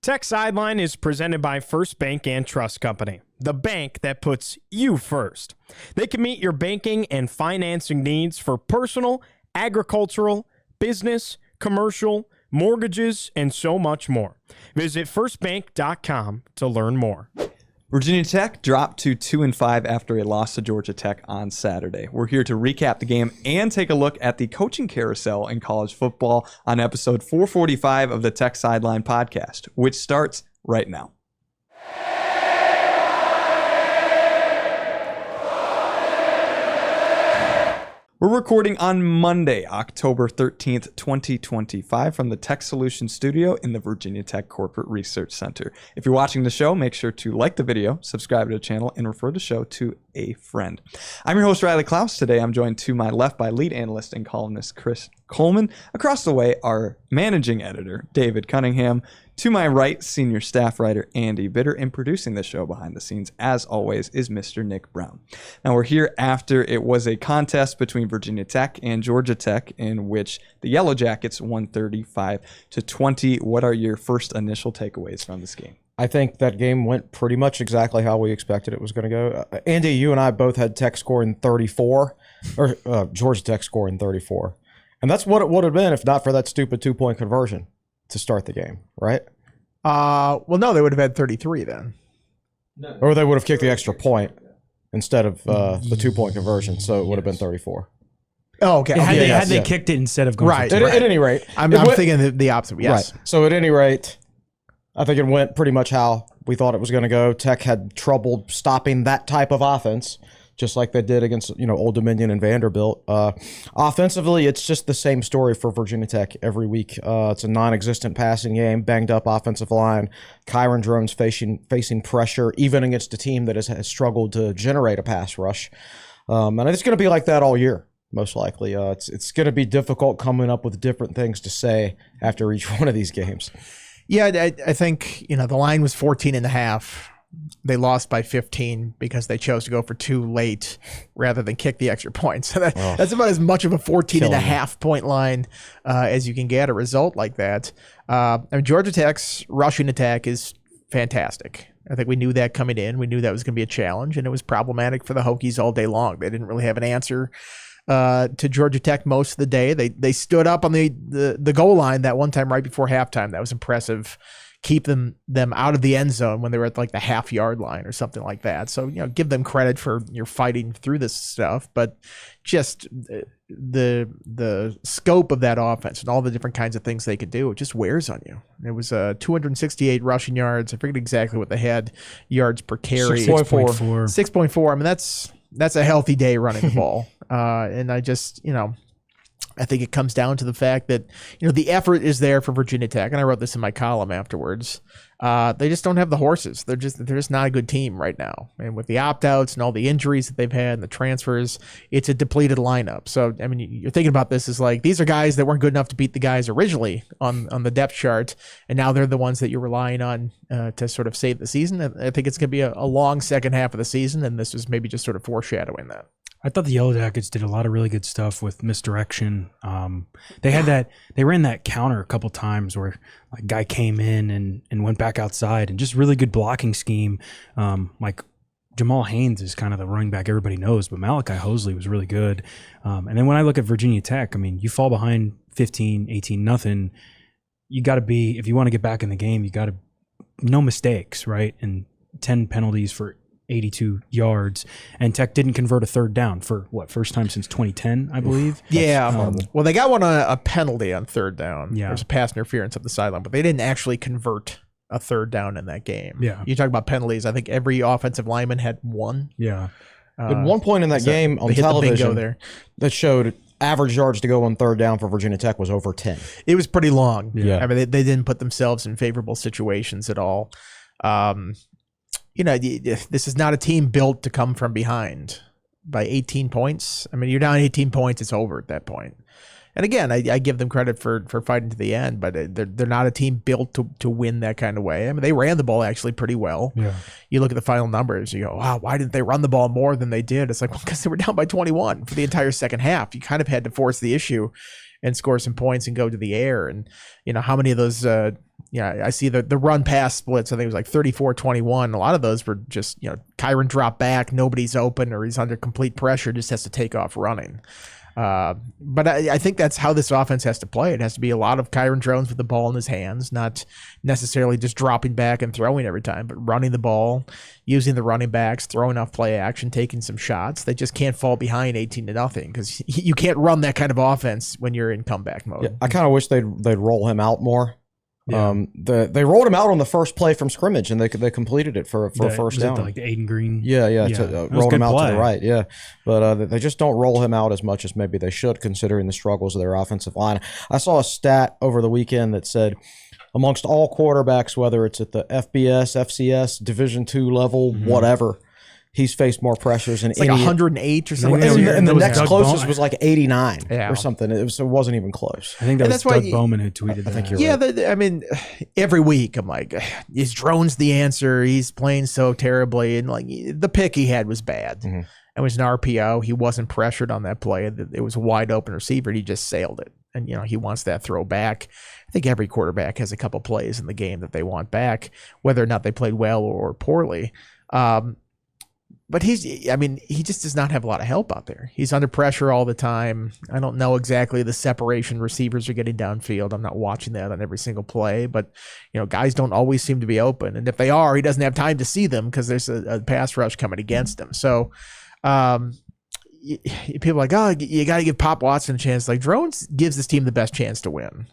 Tech Sideline is presented by First Bank and Trust Company, the bank that puts you first. They can meet your banking and financing needs for personal, agricultural, business, commercial, mortgages, and so much more. Visit firstbank.com to learn more. Virginia Tech dropped to 2-5 after a loss to Georgia Tech on Saturday. We're here to recap the game and take a look at the coaching carousel in college football on episode 445 of the Tech Sideline podcast, which starts right now. We're recording on Monday, October 13th, 2025 from the Tech Solutions studio in the Virginia Tech Corporate Research Center. If you're watching the show, make sure to like the video, subscribe to the channel, and refer the show to a friend. I'm your host, Riley Klaus. Today, I'm joined to my left by lead analyst and columnist Chris Coleman. Across the way, our managing editor, David Cunningham. To my right, senior staff writer Andy Bitter, and producing the show behind the scenes, as always, is Mr. Nick Brown. Now, we're here after it was a contest between Virginia Tech and Georgia Tech in which the Yellow Jackets won 35-20. What are your first initial takeaways from this game? I think that game went pretty much exactly how we expected it was going to go. Andy, you and I both had Tech scoring 34, or Georgia Tech scoring 34. And that's what it would have been if not for that stupid two-point conversion to start the game, right? Well, no, they would have had 33 then. No. Or they would have kicked the extra point instead of the two-point conversion, so it would have been 34. Oh, okay. Had they kicked it instead of going right. for two. At any rate. I'm thinking the opposite, yes. Right. So at any rate, I think it went pretty much how we thought it was going to go. Tech had trouble stopping that type of offense, just like they did against, Old Dominion and Vanderbilt. Offensively, it's just the same story for Virginia Tech every week. It's a non-existent passing game, banged up offensive line. Kyron Drones facing pressure, even against a team that has struggled to generate a pass rush. And it's going to be like that all year, most likely. It's going to be difficult coming up with different things to say after each one of these games. Yeah, I think, the line was 14.5. They lost by 15 because they chose to go for two late rather than kick the extra point. So that's about as much of a 14.5 point line as you can get. A result like that. Georgia Tech's rushing attack is fantastic. I think we knew that coming in. We knew that was going to be a challenge, and it was problematic for the Hokies all day long. They didn't really have an answer to Georgia Tech most of the day. They stood up on the goal line that one time right before halftime. That was impressive. Keep them out of the end zone when they were at like the half-yard line or something like that. So, give them credit for fighting through this stuff, but just the scope of that offense and all the different kinds of things they could do, it just wears on you. It was 268 rushing yards. I forget exactly what they had yards per carry. 6.4. 6.4. I mean, that's a healthy day running the ball. And I just, I think it comes down to the fact that, the effort is there for Virginia Tech. And I wrote this in my column afterwards. They just don't have the horses. They're just not a good team right now. And with the opt-outs and all the injuries that they've had and the transfers, it's a depleted lineup. So, I mean, you're thinking about this as like, these are guys that weren't good enough to beat the guys originally on the depth chart. And now they're the ones that you're relying on to sort of save the season. I think it's going to be a long second half of the season. And this is maybe just sort of foreshadowing that. I thought the Yellow Jackets did a lot of really good stuff with misdirection. They ran that counter a couple times where like guy came in and went back outside, and just really good blocking scheme. Like Jamal Haynes is kind of the running back everybody knows, but Malachi Hosley was really good. And then when I look at Virginia Tech, I mean, you fall behind 15, 18, nothing. You got to be, if you want to get back in the game, you got to, no mistakes, right? And 10 penalties for 82 yards, and Tech didn't convert a third down for first time since 2010, I believe. Yeah. Well, they got one on a penalty on third down. Yeah. There's a pass interference up the sideline, but they didn't actually convert a third down in that game. Yeah. You talk about penalties. I think every offensive lineman had one. Yeah. At one point in that game on television there, that showed average yards to go on third down for Virginia Tech was over 10. It was pretty long. Yeah. I mean, they didn't put themselves in favorable situations at all. This is not a team built to come from behind by 18 points. I mean, you're down 18 points, it's over at that point. And again, I give them credit for fighting to the end, but they're not a team built to win that kind of way. I mean, they ran the ball actually pretty well. Yeah. You look at the final numbers, you go, wow, why didn't they run the ball more than they did? It's like, well, because they were down by 21 for the entire second half. You kind of had to force the issue and score some points and go to the air. And, how many of those, I see the run pass splits. I think it was like 34-21. A lot of those were just, Kyron dropped back, nobody's open, or he's under complete pressure, just has to take off running. But I think that's how this offense has to play. It has to be a lot of Kyron Drones with the ball in his hands, not necessarily just dropping back and throwing every time, but running the ball, using the running backs, throwing off play action, taking some shots. They just can't fall behind 18-0 because you can't run that kind of offense when you're in comeback mode. Yeah, I kind of wish they'd roll him out more. Yeah. They rolled him out on the first play from scrimmage, and they completed it for a first down. Like the Aiden Green. Yeah. Rolled him out play. to the right. Yeah, but they just don't roll him out as much as maybe they should, considering the struggles of their offensive line. I saw a stat over the weekend that said, amongst all quarterbacks, whether it's at the FBS, FCS, Division II level, whatever, he's faced more pressures than It's like 108 or something. And the That was next Doug closest Bowman. was like 89 Yeah. or something. It wasn't even close. I think that And was that's why Doug Bowman who tweeted that. I think you're Yeah, right. every week I'm like, is Drones the answer? He's playing so terribly, and like the pick he had was bad. It was an RPO. He wasn't pressured on that play. It was a wide open receiver. He just sailed it, and he wants that throw back. I think every quarterback has a couple plays in the game that they want back, whether or not they played well or poorly. But he just does not have a lot of help out there. He's under pressure all the time. I don't know exactly the separation receivers are getting downfield. I'm not watching that on every single play, but guys don't always seem to be open. And if they are, he doesn't have time to see them because there's a pass rush coming against him. So people are like, oh, you got to give Pop Watson a chance. Like, Drones gives this team the best chance to win.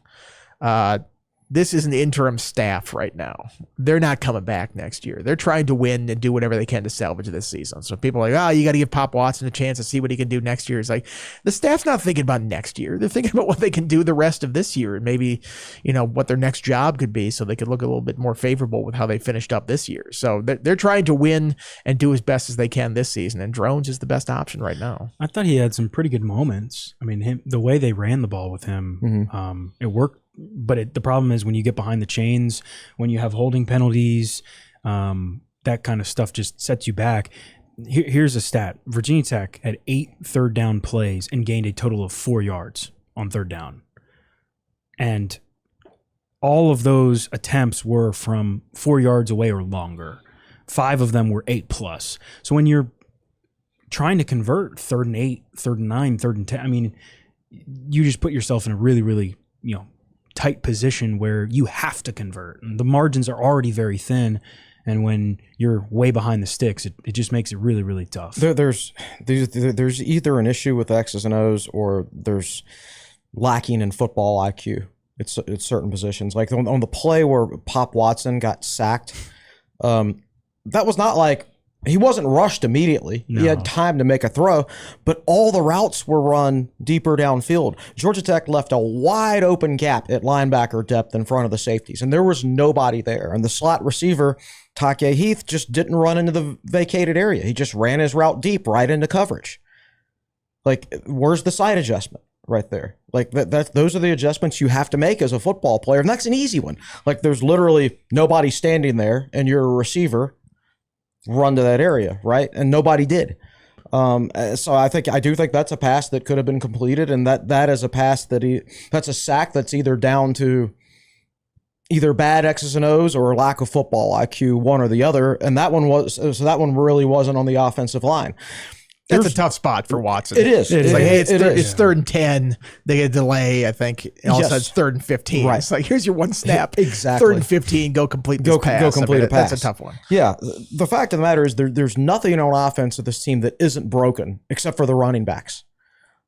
This is an interim staff right now. They're not coming back next year. They're trying to win and do whatever they can to salvage this season. So people are like, oh, you got to give Pop Watson a chance to see what he can do next year. It's like the staff's not thinking about next year. They're thinking about what they can do the rest of this year and maybe, what their next job could be so they could look a little bit more favorable with how they finished up this year. So they're trying to win and do as best as they can this season. And Drones is the best option right now. I thought he had some pretty good moments. I mean, the way they ran the ball with him, it worked. But the problem is when you get behind the chains, when you have holding penalties, that kind of stuff just sets you back. Here's a stat. Virginia Tech had 8 third down plays and gained a total of 4 yards on third down. And all of those attempts were from 4 yards away or longer. 5 of them were 8+. So when you're trying to convert 3rd and 8, 3rd and 9, 3rd and 10, I mean, you just put yourself in a really, really, tight position where you have to convert. And the margins are already very thin. And when you're way behind the sticks, it just makes it really, really tough. There's either an issue with X's and O's or there's lacking in football IQ. It's certain positions. Like on the play where Pop Watson got sacked, that was not like he wasn't rushed immediately. No. He had time to make a throw, but all the routes were run deeper downfield. Georgia Tech left a wide open gap at linebacker depth in front of the safeties, and there was nobody there. And the slot receiver, Take Heath, just didn't run into the vacated area. He just ran his route deep right into coverage. Like, where's the side adjustment right there? Like, those are the adjustments you have to make as a football player, and that's an easy one. Like, there's literally nobody standing there, and you're a receiver. Run to that area, right? And nobody did. So I do think that's a pass that could have been completed, and that is a pass that's a sack that's either down to either bad X's and O's or lack of football IQ, one or the other. And that one really wasn't on the offensive line. That's a tough spot for Watson. It is. It's like, hey, it's 3rd and 10. They get a delay, I think. And all of a sudden, it's 3rd and 15. Right. It's like, here's your one snap. Exactly. 3rd and 15. Go complete this pass. Go complete a pass. That's a tough one. Yeah. The fact of the matter is there's nothing on offense of this team that isn't broken except for the running backs.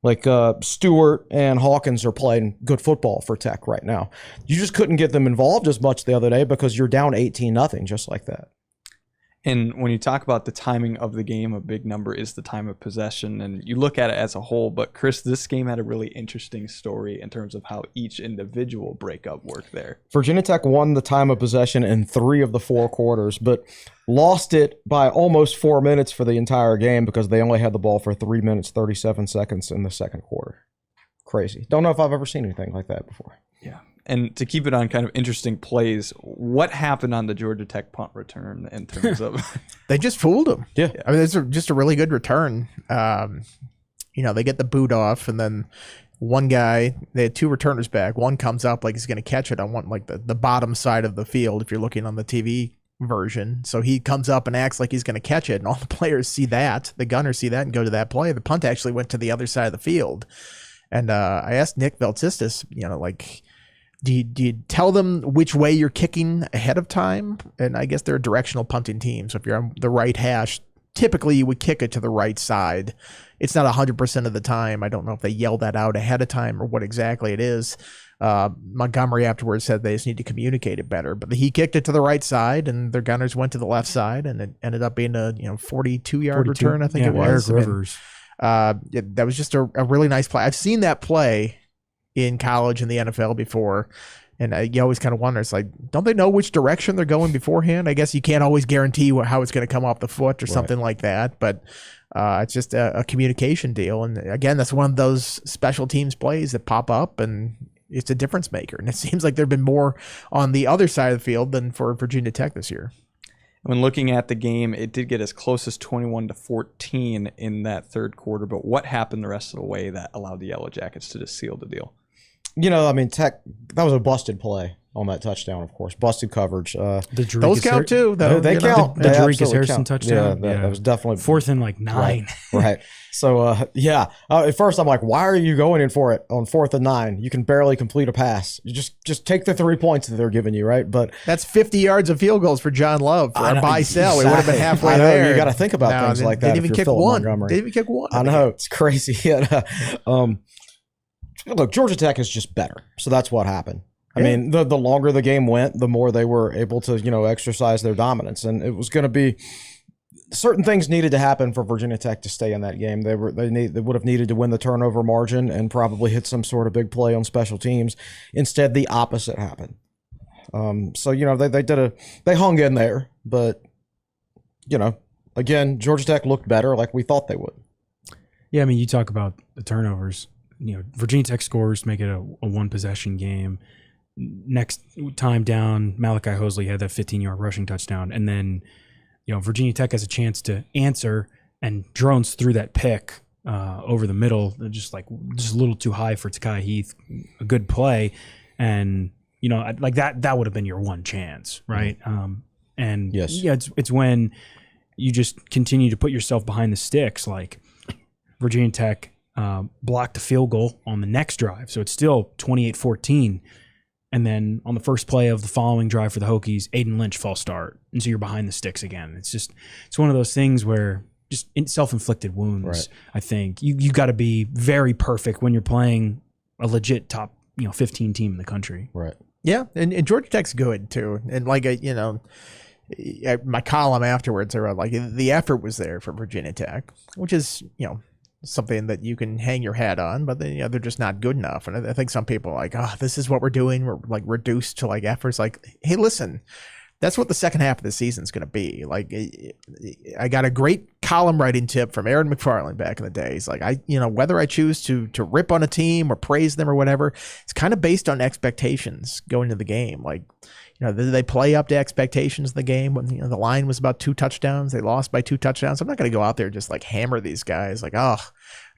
Like Stewart and Hawkins are playing good football for Tech right now. You just couldn't get them involved as much the other day because you're down 18-0 just like that. And when you talk about the timing of the game, a big number is the time of possession, and you look at it as a whole. But Chris, this game had a really interesting story in terms of how each individual breakup worked there. Virginia Tech won the time of possession in 3 of the 4 quarters, but lost it by almost 4 minutes for the entire game because they only had the ball for 3 minutes, 37 seconds in the second quarter. Crazy. Don't know if I've ever seen anything like that before. Yeah. And to keep it on kind of interesting plays, what happened on the Georgia Tech punt return in terms of... They just fooled him. Yeah. I mean, it's just a really good return. They get the boot off, and then One guy, they had two returners back. One comes up like he's going to catch it on one, like the bottom side of the field if you're looking on the TV version. So he comes up and acts like he's going to catch it, and all the players see that. The gunners see that and go to that play. The punt actually went to the other side of the field. And I asked Nick Veltistis, like, do you tell them which way you're kicking ahead of time? And I guess they're a directional punting team. So if you're on the right hash, typically you would kick it to the right side. It's not 100% of the time. I don't know if they yell that out ahead of time or what exactly it is. Montgomery afterwards said they just need to communicate it better, but he kicked it to the right side and their gunners went to the left side, and it ended up being a 42-yard return, I think it was. Eric Rivers. That was just a really nice play. I've seen that play in college and the NFL before, and you always kind of wonder, it's like, don't they know which direction they're going beforehand? I guess you can't always guarantee how it's going to come off the foot or something like that, but it's just a communication deal. And again, that's one of those special teams plays that pop up, and it's a difference maker. And it seems like there have been more on the other side of the field than for Virginia Tech this year. When looking at the game, it did get as close as 21-14 in that third quarter. But what happened the rest of the way that allowed the Yellow Jackets to just seal the deal? Tech, that was a busted play on that touchdown, of course. Busted coverage. Those count too, though. They count. The They Jerickis absolutely Harrison count. touchdown. That was definitely 4th and 9. Right. So, at first I'm like, why are you going in for it on 4th and 9? You can barely complete a pass. You just take the 3 points that they're giving you, right? But that's 50 yards of field goals for John Love for a buy-sell. It would have been halfway there. You got to think about things like that. Didn't even kick one. Didn't even kick one. I know. It's crazy. Look, Georgia Tech is just better. So that's what happened. I mean, the longer the game went, the more they were able to, exercise their dominance. And it was going to be certain things needed to happen for Virginia Tech to stay in that game. They would have needed to win the turnover margin and probably hit some sort of big play on special teams. Instead, the opposite happened. They hung in there, but again, Georgia Tech looked better like we thought they would. Yeah, I mean, you talk about the turnovers. Virginia Tech scores, make it a one possession game. Next time down, Malachi Hosley had that 15-yard rushing touchdown, and then Virginia Tech has a chance to answer and drones through that pick over the middle, just a little too high for Takai Heath. A good play, and like that would have been your one chance, right? And yes, it's when you just continue to put yourself behind the sticks. Like Virginia Tech blocked a field goal on the next drive, so it's still 28-14. And then on the first play of the following drive for the Hokies, Aiden Lynch false start. And so you're behind the sticks again. It's one of those things where just self-inflicted wounds, right. I think. You got to be very perfect when you're playing a legit top 15 team in the country. Right. Yeah, and Georgia Tech's good too. And my column afterwards, are like the effort was there for Virginia Tech, which is, something that you can hang your hat on, but then they're just not good enough. And I think some people are like, this is what we're doing. We're like reduced to like efforts. Like, hey, listen, that's what the second half of the season is going to be. Like, I got a great column writing tip from Aaron McFarland back in the day. He's like, whether I choose to rip on a team or praise them or whatever, it's kind of based on expectations going into the game. Like, did they play up to expectations in the game when the line was about 2 touchdowns? They lost by 2 touchdowns. I'm not going to go out there and just like hammer these guys like,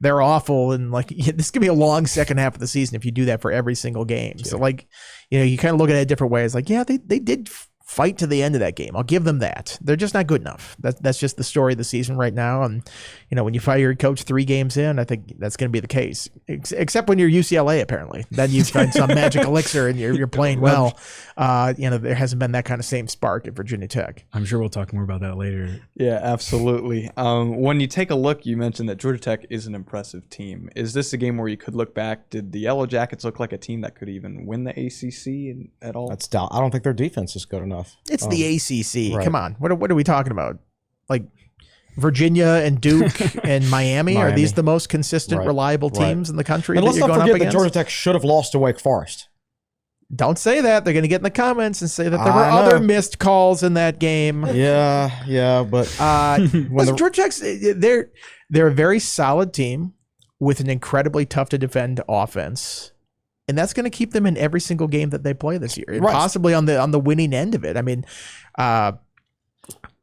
they're awful, and like this could be a long second half of the season if you do that for every single game. Yeah. So like, you kind of look at it a different way. It's like, yeah, they did fight to the end of that game. I'll give them that. They're just not good enough. That's just the story of the season right now. And when you fire your coach 3 games in, I think that's going to be the case. Except when you're UCLA, apparently, then you find some magic elixir and you're playing well. There hasn't been that kind of same spark at Virginia Tech. I'm sure we'll talk more about that later. Yeah, absolutely. When you take a look, you mentioned that Georgia Tech is an impressive team. Is this a game where you could look back? Did the Yellow Jackets look like a team that could even win the ACC at all? That's down. I don't think their defense is good enough. It's the ACC. Right. Come on. What are we talking about? Like Virginia and Duke and Miami? Are these the most consistent, reliable teams in the country? And let's not forget that Georgia Tech should have lost to Wake Forest. Don't say that. They're going to get in the comments and say that there were other missed calls in that game. Yeah, but Georgia Tech's they're a very solid team with an incredibly tough to defend offense. And that's going to keep them in every single game that they play this year, possibly on the winning end of it. I mean,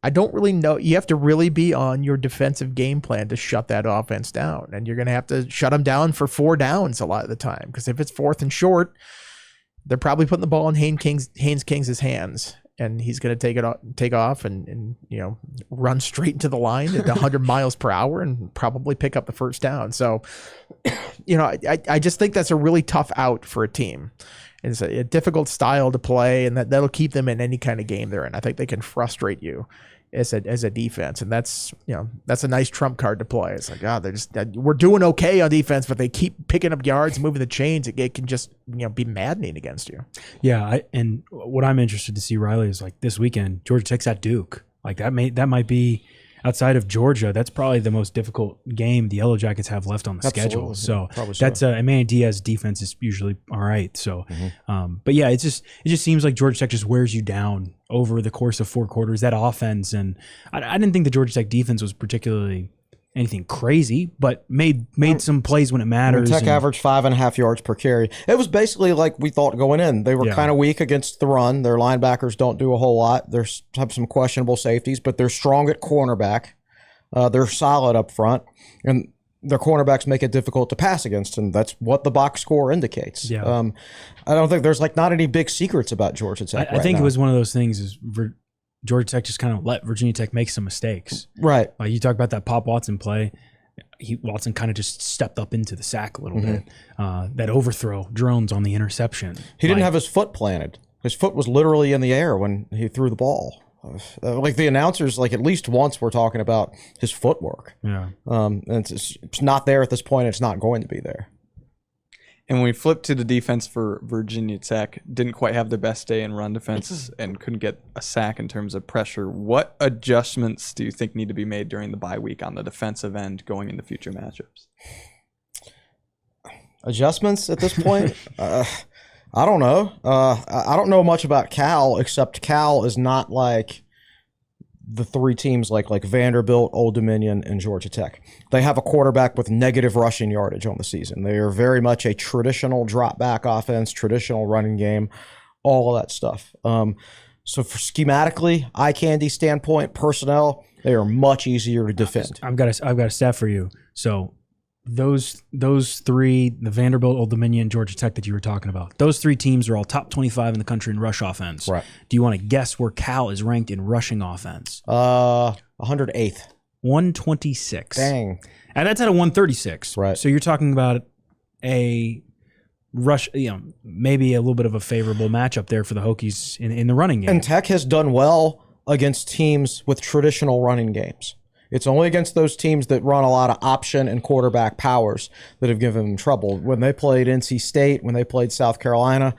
I don't really know. You have to really be on your defensive game plan to shut that offense down. And you're going to have to shut them down for 4 downs a lot of the time. Because if it's 4th and short, they're probably putting the ball in Haynes Kings' hands. And he's going to take off and run straight into the line at 100 miles per hour and probably pick up the first down. So, I just think that's a really tough out for a team. It's a difficult style to play, and that'll keep them in any kind of game they're in. I think they can frustrate you as a defense, and that's a nice trump card to play. It's like, we're doing okay on defense, but they keep picking up yards, moving the chains. It can just be maddening against you. Yeah, and what I'm interested to see, Riley, is like this weekend, Georgia Tech's at Duke. Like that might be, outside of Georgia, that's probably the most difficult game the Yellow Jackets have left on the schedule. So that's Manny Diaz defense is usually all right. So, but yeah, it just seems like Georgia Tech just wears you down over the course of 4 quarters. That offense, and I didn't think the Georgia Tech defense was particularly anything crazy, but made some plays when it matters. Tech averaged 5.5 yards per carry. It was basically like we thought going in. They were kind of weak against the run. Their linebackers don't do a whole lot. They have some questionable safeties, but they're strong at cornerback. They're solid up front, and their cornerbacks make it difficult to pass against, and that's what the box score indicates. Yeah. I don't think there's not any big secrets about Georgia Tech. I think it was one of those things is Georgia Tech just kind of let Virginia Tech make some mistakes. Right. Like you talk about that Pop Watson play. Watson kind of just stepped up into the sack a little bit. That overthrow, drones on the interception. He didn't have his foot planted. His foot was literally in the air when he threw the ball. Like the announcers, at least once were talking about his footwork. Yeah. And it's not there at this point. It's not going to be there. And when we flipped to the defense for Virginia Tech, didn't quite have the best day in run defense and couldn't get a sack in terms of pressure. What adjustments do you think need to be made during the bye week on the defensive end going into future matchups? Adjustments at this point? I don't know. I don't know much about Cal, except Cal is not like the 3 teams like Vanderbilt, Old Dominion, and Georgia Tech. They have a quarterback with negative rushing yardage on the season. They are very much a traditional drop back offense, traditional running game, all of that stuff. So for schematically, eye candy standpoint, personnel, they are much easier to defend. I've got a stat for you. So those 3, the Vanderbilt, Old Dominion, Georgia Tech that you were talking about, those 3 teams are all top 25 in the country in rush offense. Right. Do you want to guess where Cal is ranked in rushing offense? 108th. 126. Dang. And that's at a 136. Right. So you're talking about a rush, maybe a little bit of a favorable matchup there for the Hokies in the running game. And Tech has done well against teams with traditional running games. It's only against those teams that run a lot of option and quarterback powers that have given them trouble. When they played NC State, when they played South Carolina,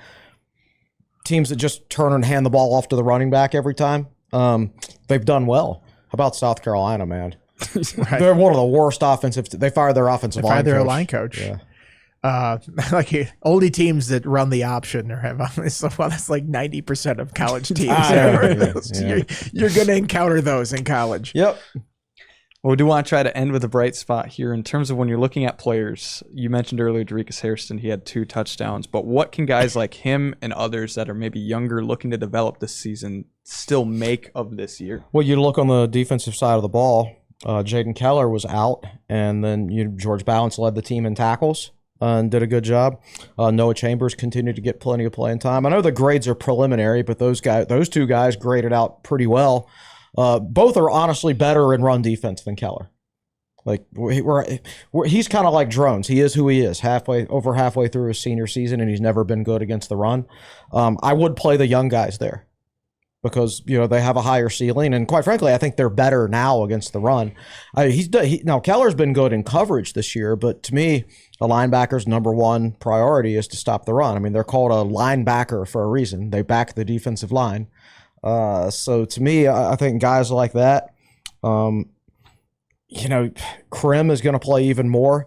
teams that just turn and hand the ball off to the running back every time, they've done well. How about South Carolina, man? Right. They're one of the worst offensive. They fired their offensive line coach. They fired their line coach. Yeah. Oldie teams that run the option or have that's like 90% of college teams. You're going to encounter those in college. Yep. Well, we do want to try to end with a bright spot here in terms of when you're looking at players. You mentioned earlier Derekus Hairston, he had 2 touchdowns, but what can guys like him and others that are maybe younger looking to develop this season still make of this year? Well, you look on the defensive side of the ball, Jaden Keller was out, and then George Balance led the team in tackles and did a good job. Noah Chambers continued to get plenty of playing time. I know the grades are preliminary, but those 2 guys graded out pretty well. Both are honestly better in run defense than Keller. He's kind of like drones. He is who he is. Over halfway through his senior season, and he's never been good against the run. I would play the young guys there because they have a higher ceiling, and quite frankly, I think they're better now against the run. Now Keller's been good in coverage this year, but to me, a linebacker's number 1 priority is to stop the run. I mean, they're called a linebacker for a reason. They back the defensive line. So to me, I think guys like that, Krim is going to play even more.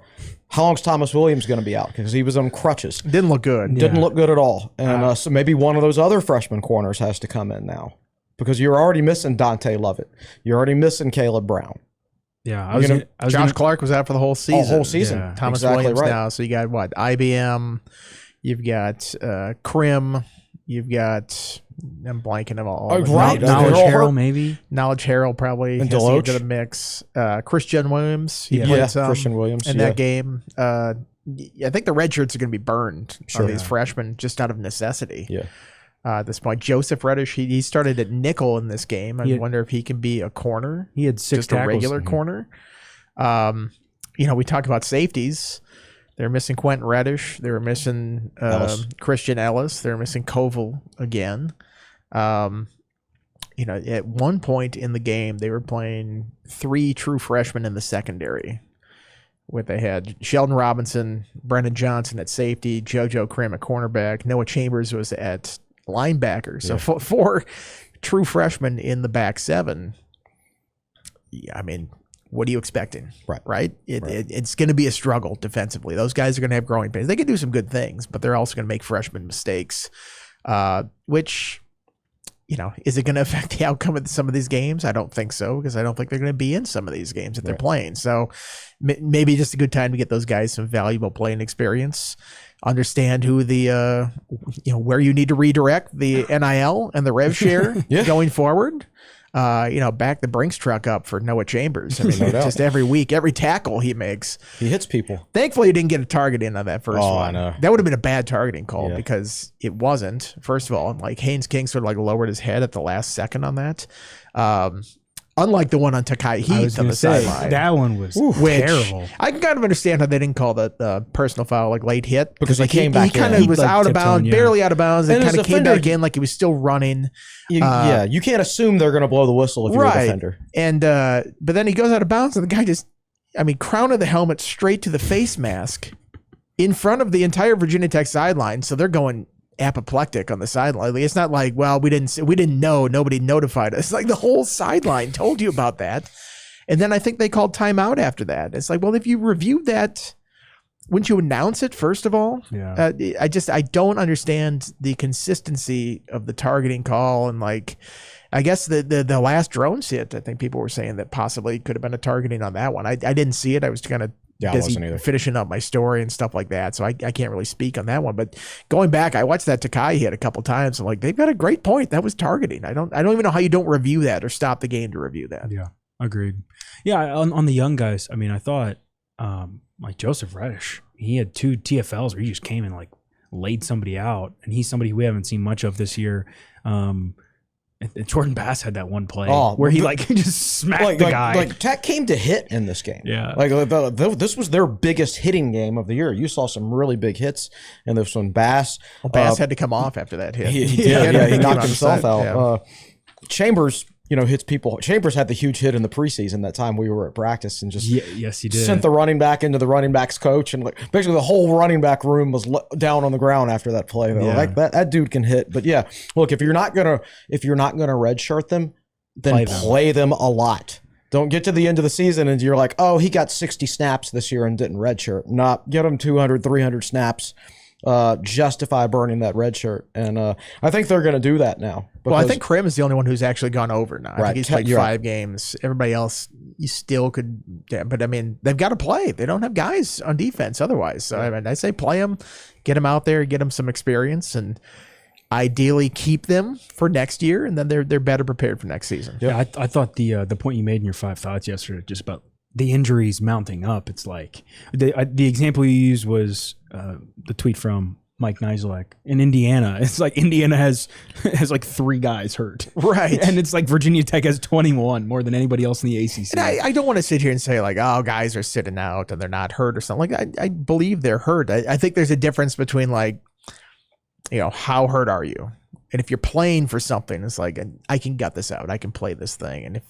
How long's Thomas Williams going to be out? Because he was on crutches. Didn't look good. Didn't look good at all. And so maybe one of those other freshman corners has to come in now because you're already missing Dante Lovett. You're already missing Caleb Brown. Yeah, Josh Clark was out for the whole season. Whole season. Yeah. Thomas exactly Williams right. now. So you got what? IBM. You've got Krim. You've got I'm blanking them all. Right. Knowledge They're all Harrell, hurt. maybe. Knowledge Harrell probably And has to get Deloach. into the mix. Christian Williams, he Yeah, played some Christian Williams, in yeah. that game. I think the red shirts are going to be burned on these freshmen just out of necessity. Yeah. At this point, Joseph Reddish, he started at nickel in this game. I wonder if he can be a corner. He had 6 just tackles. a regular corner. We talk about safeties. They're missing Quentin Reddish. They were missing Christian Ellis. They're missing Koval again. At one point in the game, they were playing 3 true freshmen in the secondary. They had Sheldon Robinson, Brendan Johnson at safety, JoJo Krim at cornerback, Noah Chambers was at linebacker. So 4 true freshmen in the back 7. Yeah, I mean, what are you expecting? Right? It's going to be a struggle defensively. Those guys are going to have growing pains. They can do some good things, but they're also going to make freshman mistakes, which, is it going to affect the outcome of some of these games? I don't think so, because I don't think they're going to be in some of these games that they're playing. So maybe just a good time to get those guys some valuable playing experience, understand who the, where you need to redirect the NIL and the rev share going forward. Back the Brinks truck up for Noah Chambers. I mean, just every week, every tackle he makes. He hits people. Thankfully, he didn't get a target in on that first one. I know. That would have been a bad targeting call because it wasn't. First of all, like Haynes King sort of lowered his head at the last second on that. Unlike the one on Takai Heath on the sideline. That one was terrible. I can kind of understand how they didn't call the personal foul late hit. Because he came He back kind in. of was out of bounds, barely out of bounds, and And kind as of came defender, back in like he was still running. You can't assume they're going to blow the whistle if you're a defender. And but then he goes out of bounds, and the guy crown of the helmet straight to the face mask in front of the entire Virginia Tech sideline. So they're going apoplectic on the sideline. It's not like, well, we didn't know, nobody notified us. Like the whole sideline told you about that. And then I think they called timeout after that. It's like, well, if you reviewed that, wouldn't you announce it first of all? Yeah. I don't understand the consistency of the targeting call. And I guess the last drone hit, I think people were saying that possibly could have been a targeting on that one. I didn't see it. I was kind of busy finishing up my story and stuff like that. So I can't really speak on that one. But going back, I watched that Takai hit a couple times. I'm like, they've got a great point. That was targeting. I don't even know how you don't review that or stop the game to review that. Yeah, agreed. Yeah, on the young guys, I mean, I thought like Joseph Reddish, he had 2 TFLs where he just came and laid somebody out, and he's somebody we haven't seen much of this year. And Jordan Bass had that one play where he just smacked the guy. Tech came to hit in this game. Yeah. This was their biggest hitting game of the year. You saw some really big hits in this one. Bass. Well, Bass had to come off after that hit. He did. Yeah, he knocked himself out. Yeah. Chambers, hits people. Chambers had the huge hit in the preseason that time we were at practice and just yes, he did. Sent the running back into the running backs coach, and basically the whole running back room was down on the ground after that play. Though. Yeah. That dude can hit. But yeah, look, if you're not gonna redshirt them, then play them a lot. Don't get to the end of the season and you're like, oh, he got 60 snaps this year and didn't redshirt. Not get him 200, 300 snaps. Justify burning that red shirt, and I think they're going to do that now. Well, I think Krim is the only one who's actually gone over now. I think he's played 5 right. games. Everybody else, you still could, but I mean, they've got to play. They don't have guys on defense otherwise. So I mean, I say play them, get them out there, get them some experience, and ideally keep them for next year, and then they're better prepared for next season. Yeah, I thought the point you made in your 5 thoughts yesterday, just about the injuries mounting up. It's like the example you used was the tweet from Mike Nizelak in Indiana. It's like Indiana has 3 guys hurt, right? And it's like Virginia Tech has 21, more than anybody else in the ACC. And I don't want to sit here and say oh, guys are sitting out and they're not hurt or something. I believe they're hurt. I think there's a difference between how hurt are you? And if you're playing for something, it's like, I can gut this out. I can play this thing. And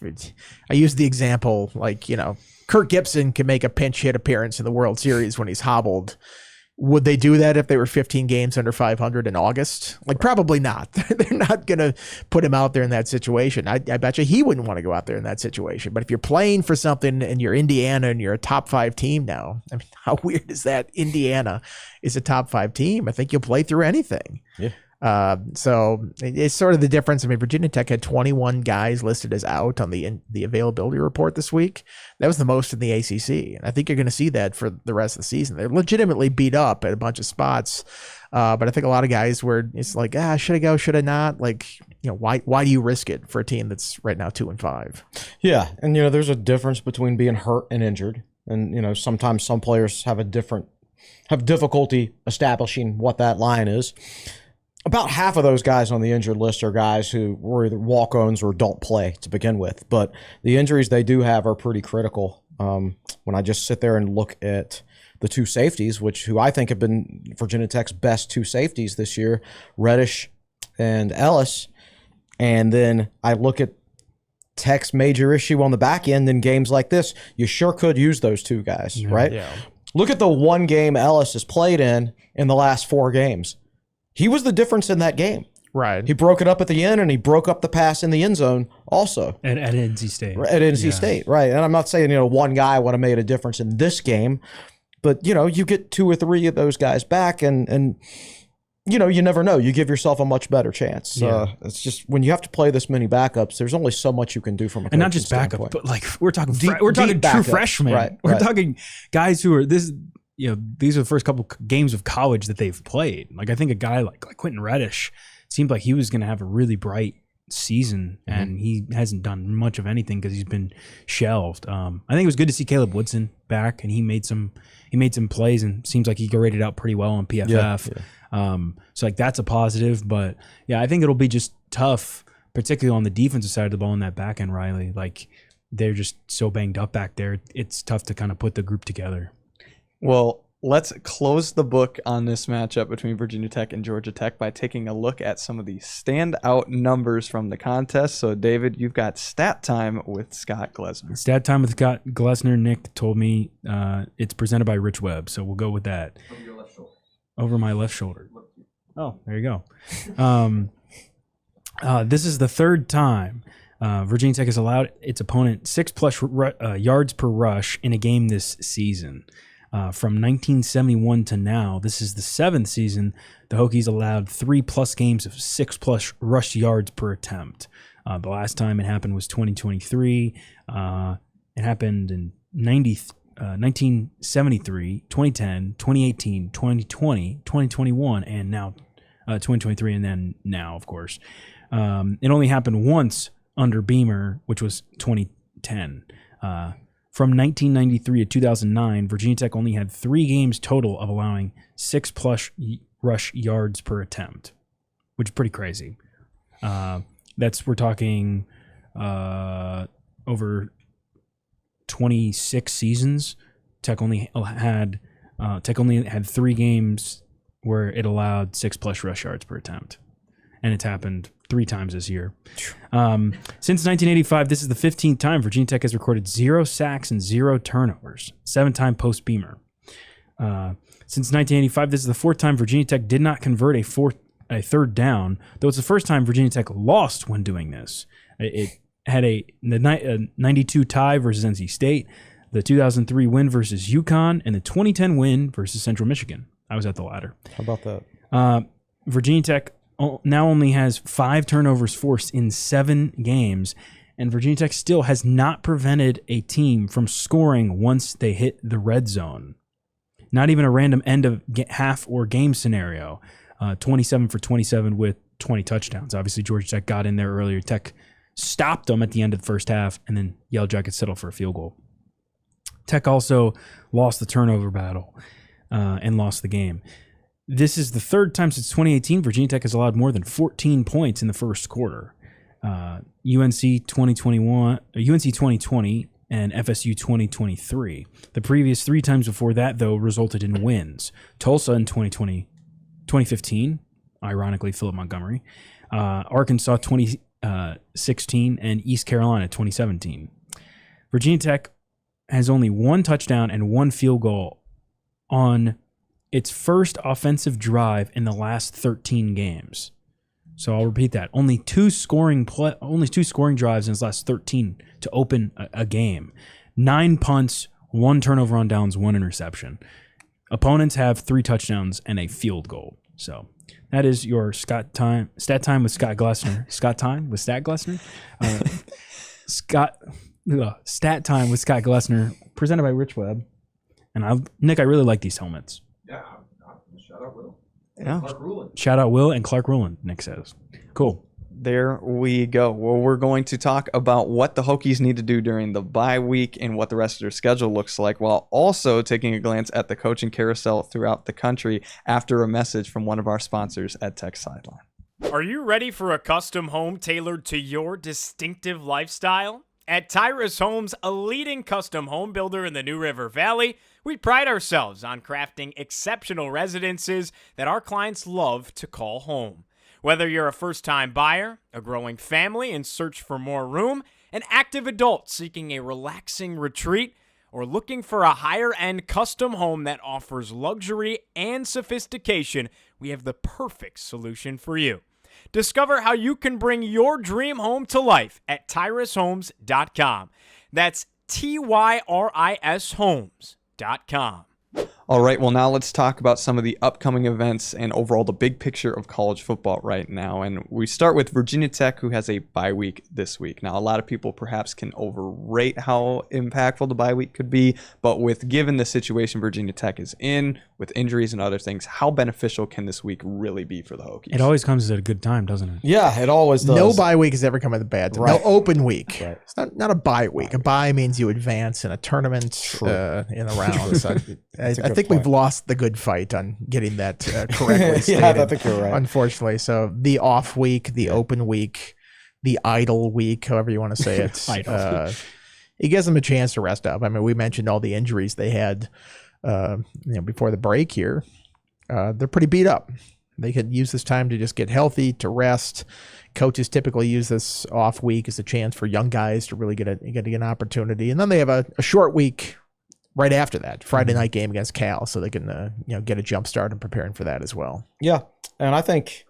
I use the example, Kirk Gibson can make a pinch hit appearance in the World Series when he's hobbled. Would they do that if they were 15 games under 500 in August? Probably not. They're not going to put him out there in that situation. I bet you he wouldn't want to go out there in that situation. But if you're playing for something and you're Indiana and you're a top 5 team now, I mean, how weird is that? Indiana is a top 5 team. I think you'll play through anything. Yeah. So it's sort of the difference. I mean, Virginia Tech had 21 guys listed as out on the availability report this week. That was the most in the ACC. And I think you're going to see that for the rest of the season. They're legitimately beat up at a bunch of spots. But I think a lot of guys where it's like, should I go? Should I not? Like, why do you risk it for a team that's right now 2-5? Yeah. And, there's a difference between being hurt and injured. And, sometimes some players have difficulty establishing what that line is. About half of those guys on the injured list are guys who were either walk-ons or don't play to begin with. But the injuries they do have are pretty critical. When I just sit there and look at the two safeties, who I think have been Virginia Tech's best two safeties this year, Reddish and Ellis, and then I look at Tech's major issue on the back end in games like this, you sure could use those two guys, right? Yeah. Look at the one game Ellis has played in the last 4 games. He was the difference in that game. Right. He broke it up at the end, and he broke up the pass in the end zone also. At NC State. At NC State, right. And I'm not saying, one guy would have made a difference in this game, but, you get 2 or 3 of those guys back, and you never know. You give yourself a much better chance. Yeah. It's just when you have to play this many backups, there's only so much you can do from a and not just coaching backup, standpoint. but like we're talking Deep true backups. freshmen. Right, We're right. talking guys who are these are the first couple games of college that they've played. Like I think a guy like Quentin Reddish seemed like he was going to have a really bright season, and he hasn't done much of anything because he's been shelved. I think it was good to see Caleb Woodson back, and he made some plays, and seems like he graded out pretty well on PFF. Yeah. So like that's a positive, but yeah, I think it'll be just tough, particularly on the defensive side of the ball in that back end. Riley, like they're just so banged up back there. It's tough to kind of put the group together. Well, let's close the book on this matchup between Virginia Tech and Georgia Tech by taking a look at some of the standout numbers from the contest. So, David, you've got stat time with Scott Glesner. Stat time with Scott Glesner. Nick told me it's presented by Rich Webb, so we'll go with that. Over your left shoulder. Over my left shoulder. Oh, there you go. This is the third time Virginia Tech has allowed its opponent 6+ yards per rush in a game this season. From 1971 to now, this is the 7th season the Hokies allowed 3+ games of 6+ rush yards per attempt. The last time it happened was 2023. It happened in 1973, 2010, 2018, 2020, 2021, and now 2023, and then now, of course. It only happened once under Beamer, which was 2010. From 1993 to 2009, Virginia Tech only had 3 games total of allowing 6+ rush yards per attempt, which is pretty crazy. We're talking over 26 seasons. Tech only had 3 games where it allowed 6+ rush yards per attempt, and it's happened 3 times this year. Since 1985, this is the 15th time Virginia Tech has recorded 0 sacks and 0 turnovers, 7-time post-Beamer. Since 1985, this is the 4th time Virginia Tech did not convert a third down, though it's the first time Virginia Tech lost when doing this. It had the 92 tie versus NC State, the 2003 win versus UConn, and the 2010 win versus Central Michigan. I was at the latter. How about that? Virginia Tech now only has 5 turnovers forced in 7 games, and Virginia Tech still has not prevented a team from scoring once they hit the red zone. Not even a random end of half or game scenario. 27 for 27 with 20 touchdowns. Obviously, Georgia Tech got in there earlier. Tech stopped them at the end of the first half, and then Yellow Jackets settled for a field goal. Tech also lost the turnover battle and lost the game. This is the 3rd time since 2018 Virginia Tech has allowed more than 14 points in the first quarter. UNC 2020 and FSU 2023. The previous 3 times before that, though, resulted in wins. Tulsa in 2015, ironically, Philip Montgomery. Arkansas 2016 and East Carolina 2017. Virginia Tech has only 1 touchdown and 1 field goal on its first offensive drive in the last 13 games. So I'll repeat that. Only two scoring drives in its last 13 to open a game. 9 punts, 1 turnover on downs, 1 interception. Opponents have 3 touchdowns and a field goal. So That is your stat time with Scott Glesner. Scott time with Stat Glesner. Stat time with Scott Glesner, presented by Rich Webb. And Nick, I really like these helmets. Yeah, shout out Will. Yeah. Shout out Will and Clark Rowland, Nick says. Cool. There we go. Well, we're going to talk about what the Hokies need to do during the bye week and what the rest of their schedule looks like, while also taking a glance at the coaching carousel throughout the country after a message from one of our sponsors at Tech Sideline. Are you ready for a custom home tailored to your distinctive lifestyle? At Tyrus Homes, a leading custom home builder in the New River Valley, we pride ourselves on crafting exceptional residences that our clients love to call home. Whether you're a first-time buyer, a growing family in search for more room, an active adult seeking a relaxing retreat, or looking for a higher-end custom home that offers luxury and sophistication, we have the perfect solution for you. Discover how you can bring your dream home to life at tyrushomes.com. That's TYRIS homes.com. All right, well, now let's talk about some of the upcoming events and overall the big picture of college football right now. And we start with Virginia Tech, who has a bye week this week. Now, a lot of people perhaps can overrate how impactful the bye week could be, but given the situation Virginia Tech is in, with injuries and other things, how beneficial can this week really be for the Hokies? It always comes at a good time, doesn't it? Yeah, it always does. No bye week has ever come at a bad time. Right. No open week. Right. It's not a bye week. A bye means you advance in a tournament in a round. So I think we've lost the good fight on getting that correctly stated. Yeah, I think you're right. Unfortunately. So the off week, the open week, the idle week, however you want to say it. It gives them a chance to rest up. I mean, we mentioned all the injuries they had before the break here. They're pretty beat up. They could use this time to just get healthy, to rest. Coaches typically use this off week as a chance for young guys to really get an opportunity. And then they have a short week right after that, Friday night game against Cal, so they can get a jump start in preparing for that as well. Yeah, and I think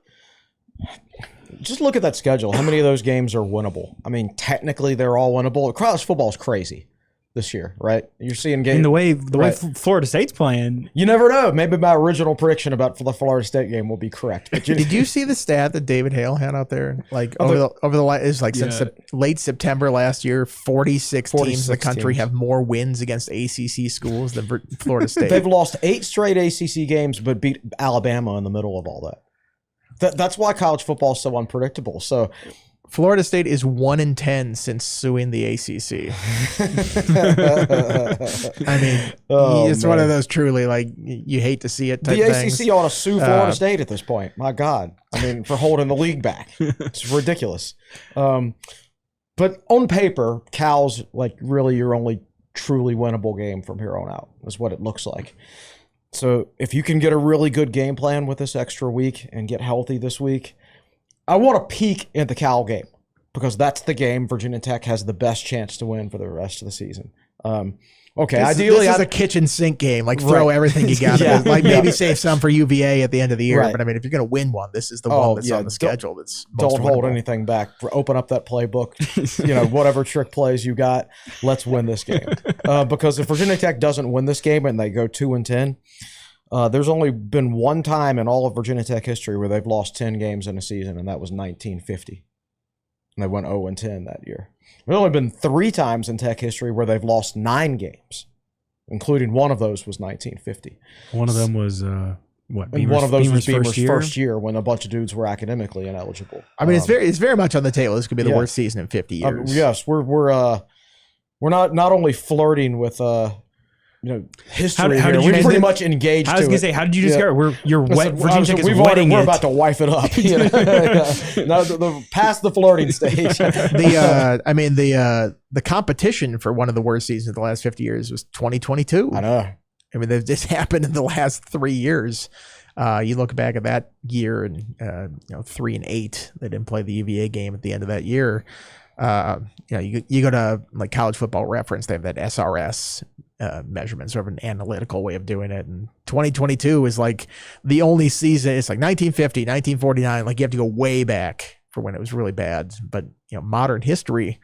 just look at that schedule. How many of those games are winnable? I mean, technically they're all winnable. College football is crazy this year, right? You're seeing games. And the way Florida State's playing, you never know. Maybe my original prediction about the Florida State game will be correct. But did you see the stat that David Hale had out there? Like over the since late September last year, 46 teams in the country have more wins against ACC schools than Florida State. They've lost 8 straight ACC games, but beat Alabama in the middle of all that. That's why college football is so unpredictable. So Florida State is 1-10 since suing the ACC. I mean, it's one of those truly like you hate to see it type the things. ACC ought to sue Florida State at this point. My God, I mean, for holding the league back, it's ridiculous. But on paper, Cal's like really your only truly winnable game from here on out is what it looks like. So if you can get a really good game plan with this extra week and get healthy this week, I want to peek at the Cal game because that's the game Virginia Tech has the best chance to win for the rest of the season. Ideally, this is a kitchen sink game. Like throw everything you got. Maybe save some for UVA at the end of the year. Right. But I mean, if you're going to win one, this is the one that's on the schedule. That's don't hold anything back. Open up that playbook. Whatever trick plays you got, let's win this game. Because if Virginia Tech doesn't win this game and they go 2-10. There's only been one time in all of Virginia Tech history where they've lost 10 games in a season, and that was 1950. And they went 0-10 that year. There's only been 3 times in Tech history where they've lost 9 games, including one of those was 1950. One of them was what? And one of those was Beamer's first year when a bunch of dudes were academically ineligible. I mean, it's very much on the table. This could be the worst season in 50 years. Yes, we're not only flirting with history how here. did you We're pretty much engaged. I was gonna say, how did you describe it? Virginia Tech is wetting We're it. about to wipe it up. No, past the flirting stage. The competition for one of the worst seasons of the last 50 years was 2022. I know. I mean, this happened in the last 3 years. You look back at that year and 3-8. They didn't play the UVA game at the end of that year. You go to like College Football Reference, they have that SRS measurement, sort of an analytical way of doing it. And 2022 is like the only season. It's like 1950, 1949. Like you have to go way back for when it was really bad. But modern history,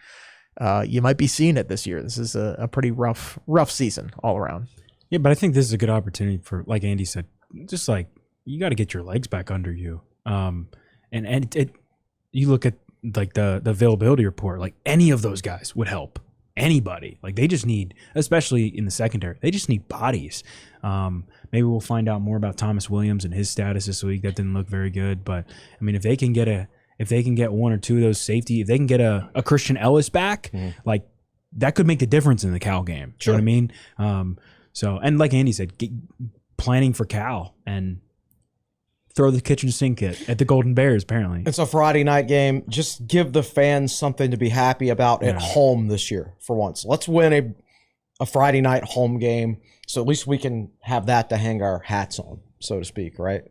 you might be seeing it this year. This is a pretty rough season all around. Yeah, but I think this is a good opportunity for, like Andy said, just like you got to get your legs back under you. You look at like the availability report, like any of those guys would help anybody. Like they just need, especially in the secondary, they just need bodies. Maybe we'll find out more about Thomas Williams and his status this week. That didn't look very good, but I mean, if they can get one or two of those safety, if they can get a Christian Ellis back, like that could make the difference in the Cal game. Sure. You know what I mean? So, and like Andy said, planning for Cal and throw the kitchen sink at the Golden Bears, apparently. It's a Friday night game. Just give the fans something to be happy about at home this year for once. Let's win a Friday night home game, so at least we can have that to hang our hats on, so to speak, right?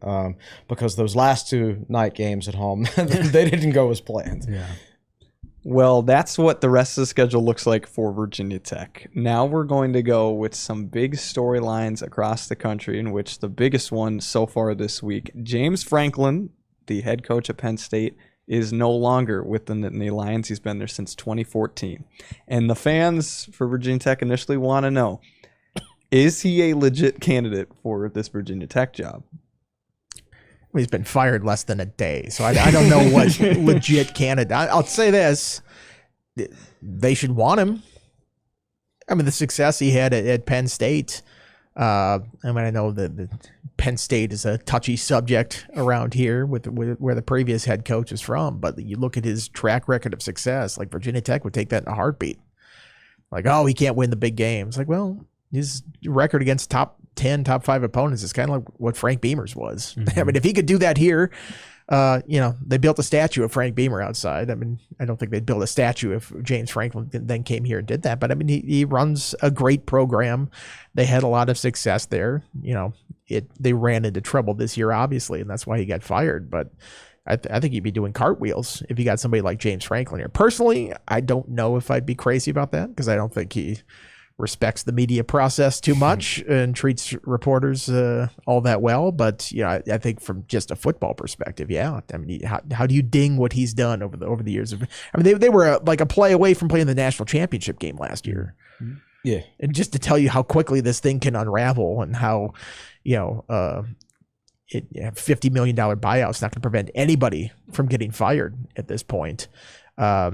Because those last two night games at home, they didn't go as planned. Yeah. Well, that's what the rest of the schedule looks like for Virginia Tech. Now we're going to go with some big storylines across the country, in which the biggest one so far this week, James Franklin, the head coach at Penn State, is no longer with the Nittany Lions. He's been there since 2014. And the fans for Virginia Tech initially want to know, is he a legit candidate for this Virginia Tech job? He's been fired less than a day, so I don't know what legit candidate. I'll say this: they should want him. I mean, the success he had at Penn State. I mean, I know that Penn State is a touchy subject around here with where the previous head coach is from, but you look at his track record of success. Like Virginia Tech would take that in a heartbeat. Like, oh, he can't win the big games. Like, well, his record against top 10, top 5 opponents is kind of like what Frank Beamer's was. I mean, if he could do that here, they built a statue of Frank Beamer outside. I mean, I don't think they'd build a statue if James Franklin then came here and did that. But I mean, he runs a great program. They had a lot of success there. They ran into trouble this year, obviously, and that's why he got fired. But I think he'd be doing cartwheels if you got somebody like James Franklin here. Personally, I don't know if I'd be crazy about that, because I don't think he respects the media process too much and treats reporters all that well. But I think from just a football perspective, I mean, how do you ding what he's done over the years? I mean, they were like a play away from playing the national championship game last year. Yeah, and just to tell you how quickly this thing can unravel and how $50 million buyout is not going to prevent anybody from getting fired at this point. I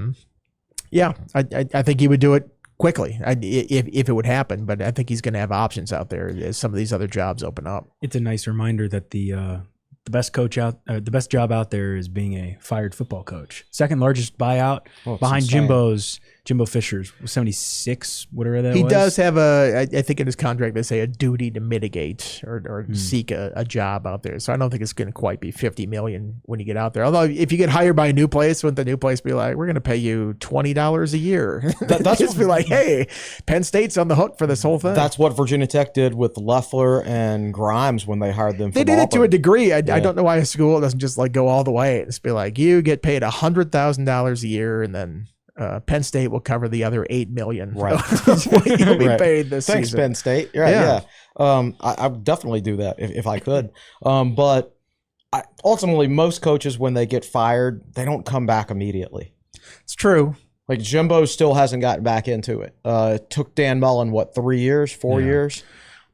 think he would do it quickly if it would happen, but I think he's going to have options out there as some of these other jobs open up. It's a nice reminder that the best job out there is being a fired football coach. Second largest buyout behind Jimbo Fisher's 76, whatever that was. He does have I think in his contract they say a duty to mitigate or seek a job out there. So I don't think it's going to quite be $50 million when you get out there. Although if you get hired by a new place, wouldn't the new place be like, we're going to pay you $20 a year? That's just be like, hey, Penn State's on the hook for this whole thing. That's what Virginia Tech did with Loeffler and Grimes when they hired them. They did it to a degree. I don't know why a school doesn't just like go all the way. It's be like, you get paid $100,000 a year, and then Penn State will cover the other $8 million. Right, you'll be paid this Thanks, season. Penn State. Right, yeah. I would definitely do that if I could. But ultimately, most coaches, when they get fired, they don't come back immediately. It's true. Like Jimbo still hasn't gotten back into it. It took Dan Mullen 3 years, 4 years.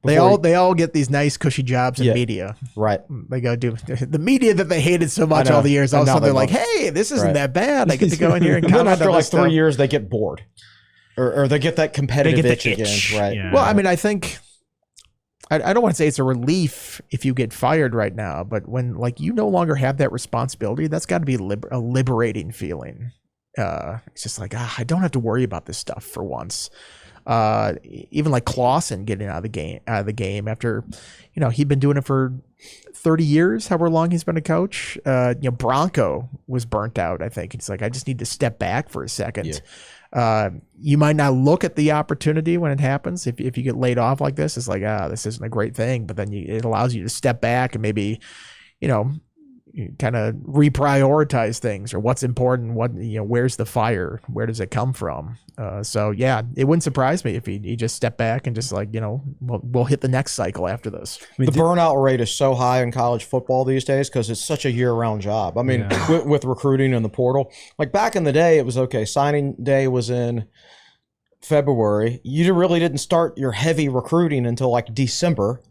They all get these nice cushy jobs in media. Right. They go do the media that they hated so much all the years. All of a sudden they're like, hey, this isn't that bad. I get to go in here and then comment after on like this stuff. 3 years, they get bored. Or they get that competitive itch again. Right. Yeah. Well, I mean, I think I don't want to say it's a relief if you get fired right now, but when you no longer have that responsibility, that's got to be a liberating feeling. It's just like, I don't have to worry about this stuff for once. Even like Clausen getting out of the game after, he'd been doing it for 30 years, however long he's been a coach. Bronco was burnt out. I think it's like, I just need to step back for a second. Yeah. You might not look at the opportunity when it happens. If you get laid off like this, it's like, this isn't a great thing, but then it allows you to step back and maybe, you kind of reprioritize things, or what's important, where's the fire, where does it come from? It wouldn't surprise me if he just stepped back and just we'll hit the next cycle after this. The burnout rate is so high in college football these days because it's such a year-round job. I mean, with recruiting and the portal, like back in the day, it was okay. Signing day was in February. You really didn't start your heavy recruiting until like December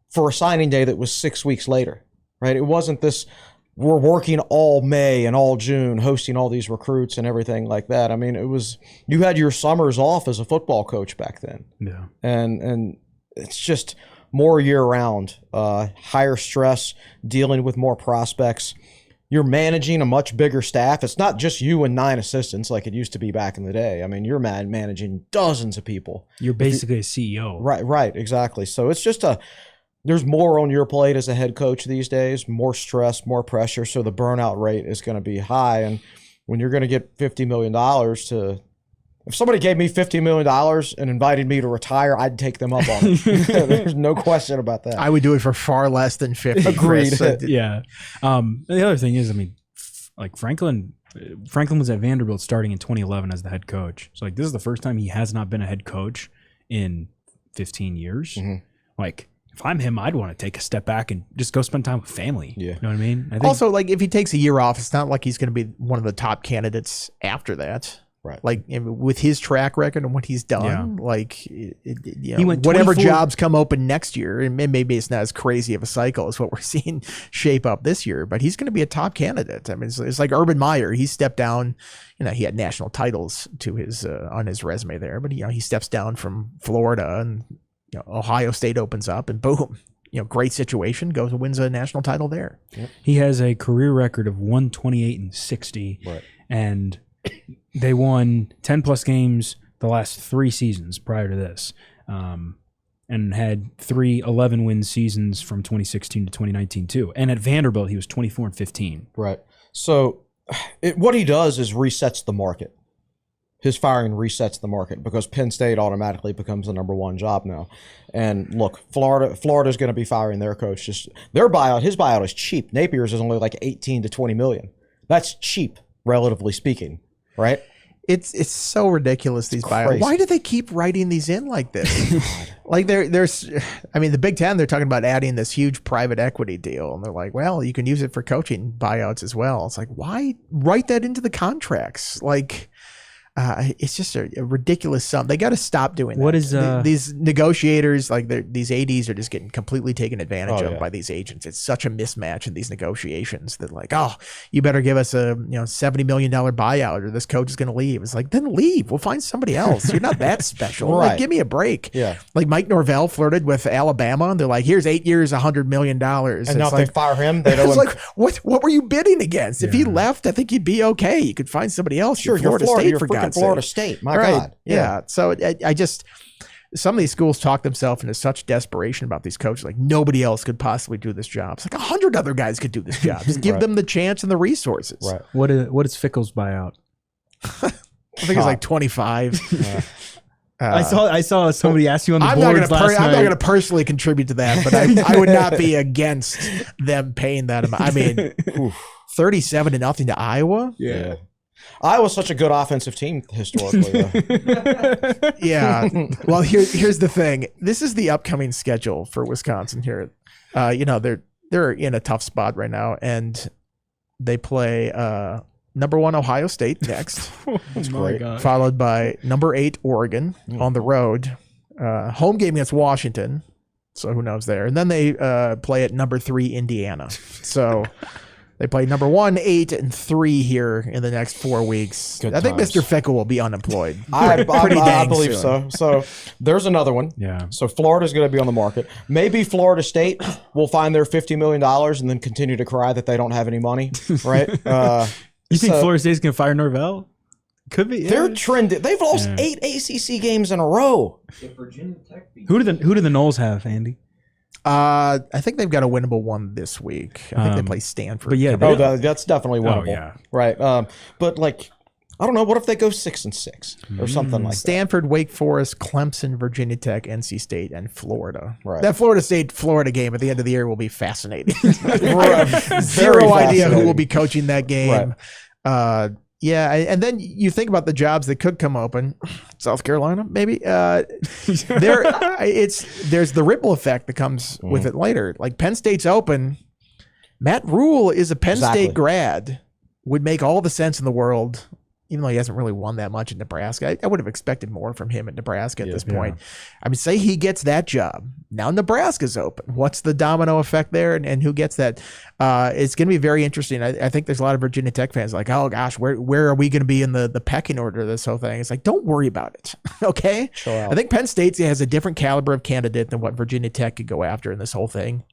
for a signing day that was 6 weeks later. right? It wasn't this, we're working all May and all June, hosting all these recruits and everything like that. I mean, it was, you had your summers off as a football coach back then. Yeah. And it's just more year round, higher stress, dealing with more prospects. You're managing a much bigger staff. It's not just you and 9 assistants like it used to be back in the day. I mean, you're managing dozens of people. You're basically a CEO. Right, exactly. So it's just there's more on your plate as a head coach these days, more stress, more pressure. So the burnout rate is going to be high. And when you're going to get $50 million if somebody gave me $50 million and invited me to retire, I'd take them up on it. There's no question about that. I would do it for far less than 50. Agreed. Chris. Yeah. The other thing is, I mean, like Franklin was at Vanderbilt starting in 2011 as the head coach. So like this is the first time he has not been a head coach in 15 years. Mhm. Like if I'm him, I'd want to take a step back and just go spend time with family. Yeah. You know what I mean? I think, Also, like if he takes a year off, it's not like he's going to be one of the top candidates after that. Right. Like with his track record and what he's done, like He whatever went 24 jobs come open next year, and maybe it's not as crazy of a cycle as what we're seeing shape up this year, but he's going to be a top candidate. I mean, it's like Urban Meyer. He stepped down. You know, he had national titles to his on his resume there, but he steps down from Florida, and Ohio State opens up, and boom. Great situation, goes and wins a national title there. Yep. he has a career record of 128-60, Right. and they won 10 plus games the last 3 seasons prior to this, and had 3 11-win seasons from 2016 to 2019 too. And at Vanderbilt, he was 24-15. Right. So what he does is resets the market. His firing resets the market because Penn State automatically becomes the number 1 job now. And look, Florida's going to be firing their coach. Just their buyout, his buyout is cheap. Napier's is only like 18 to 20 million. That's cheap, relatively speaking, right? It's so ridiculous, these buyouts. crazy. Why do they keep writing these in like this? Like there's I mean, the Big Ten, they're talking about adding this huge private equity deal, and they're like, well, you can use it for coaching buyouts as well. It's like, why write that into the contracts? Like it's just a ridiculous sum. They got to stop doing that. What is, these negotiators, like these ADs are just getting completely taken advantage of yeah. by these agents. It's such a mismatch in these negotiations that like, oh, you better give us a $70 million buyout or this coach is going to leave. It's like, then leave. We'll find somebody else. You're not that special. Right. Like, give me a break. Yeah. Like Mike Norvell flirted with Alabama, and they're like, here's 8 years, $100 million. And now if they fire him, they It's don't. like, what were you bidding against? If he left, I think you'd be okay. You could find somebody else. Sure, You're you're Florida State, you're for freaking God's Florida sake. State. My God. Yeah. So I just, some of these schools talk themselves into such desperation about these coaches. Like nobody else could possibly do this job. It's like 100 other guys could do this job. Just give Right. them the chance and the resources. Right. What is Fickle's buyout? I think it's like 25. I saw somebody ask you on the I'm not boards last I'm not night. going to personally contribute to that, but I would not be against them paying that amount. I mean, 37-0 to Iowa. Yeah. Iowa's such a good offensive team historically. Though. Yeah. Well, here's the thing. This is the upcoming schedule for Wisconsin here. They're in a tough spot right now, and they play number 1 Ohio State next, That's great. followed by number 8 Oregon on the road. Home game against Washington, so who knows there. And then they play at number 3 Indiana. So they play number 1, 8, and 3 here in the next 4 weeks. Good I think times. Mr. Fickle will be unemployed. I dang believe soon. so. So there's another one. Yeah. So Florida's going to be on the market. Maybe Florida State will find their $50 million and then continue to cry that they don't have any money, right? You think Florida State's going to fire Norvell? Could be. Yeah. They're trending. They've lost 8 ACC games in a row. Who do the Noles have, Andy? I think they've got a winnable one this week. I think they play Stanford. But yeah, Oh, that's definitely winnable. yeah. Right. But like, I don't know. What if they go 6-6 or something like Stanford, Wake Forest, Clemson, Virginia Tech, NC State, and Florida. Right. That Florida State-Florida game at the end of the year will be fascinating. that? Zero idea who fascinating. will be coaching that game. Yeah, and then you think about the jobs that could come open. South Carolina, maybe. There's the ripple effect that comes with it later. Like Penn State's open. Matt Rule is a Penn Exactly. State grad. Would make all the sense in the world. even though he hasn't really won that much in Nebraska. I would have expected more from him at Nebraska at this point. I mean, say he gets that job. Now Nebraska's open. What's the domino effect there, and who gets that? It's going to be very interesting. I think there's a lot of Virginia Tech fans like, oh gosh, where are we going to be in the pecking order of this whole thing? It's like, don't worry about it, okay? I think Penn State has a different caliber of candidate than what Virginia Tech could go after in this whole thing.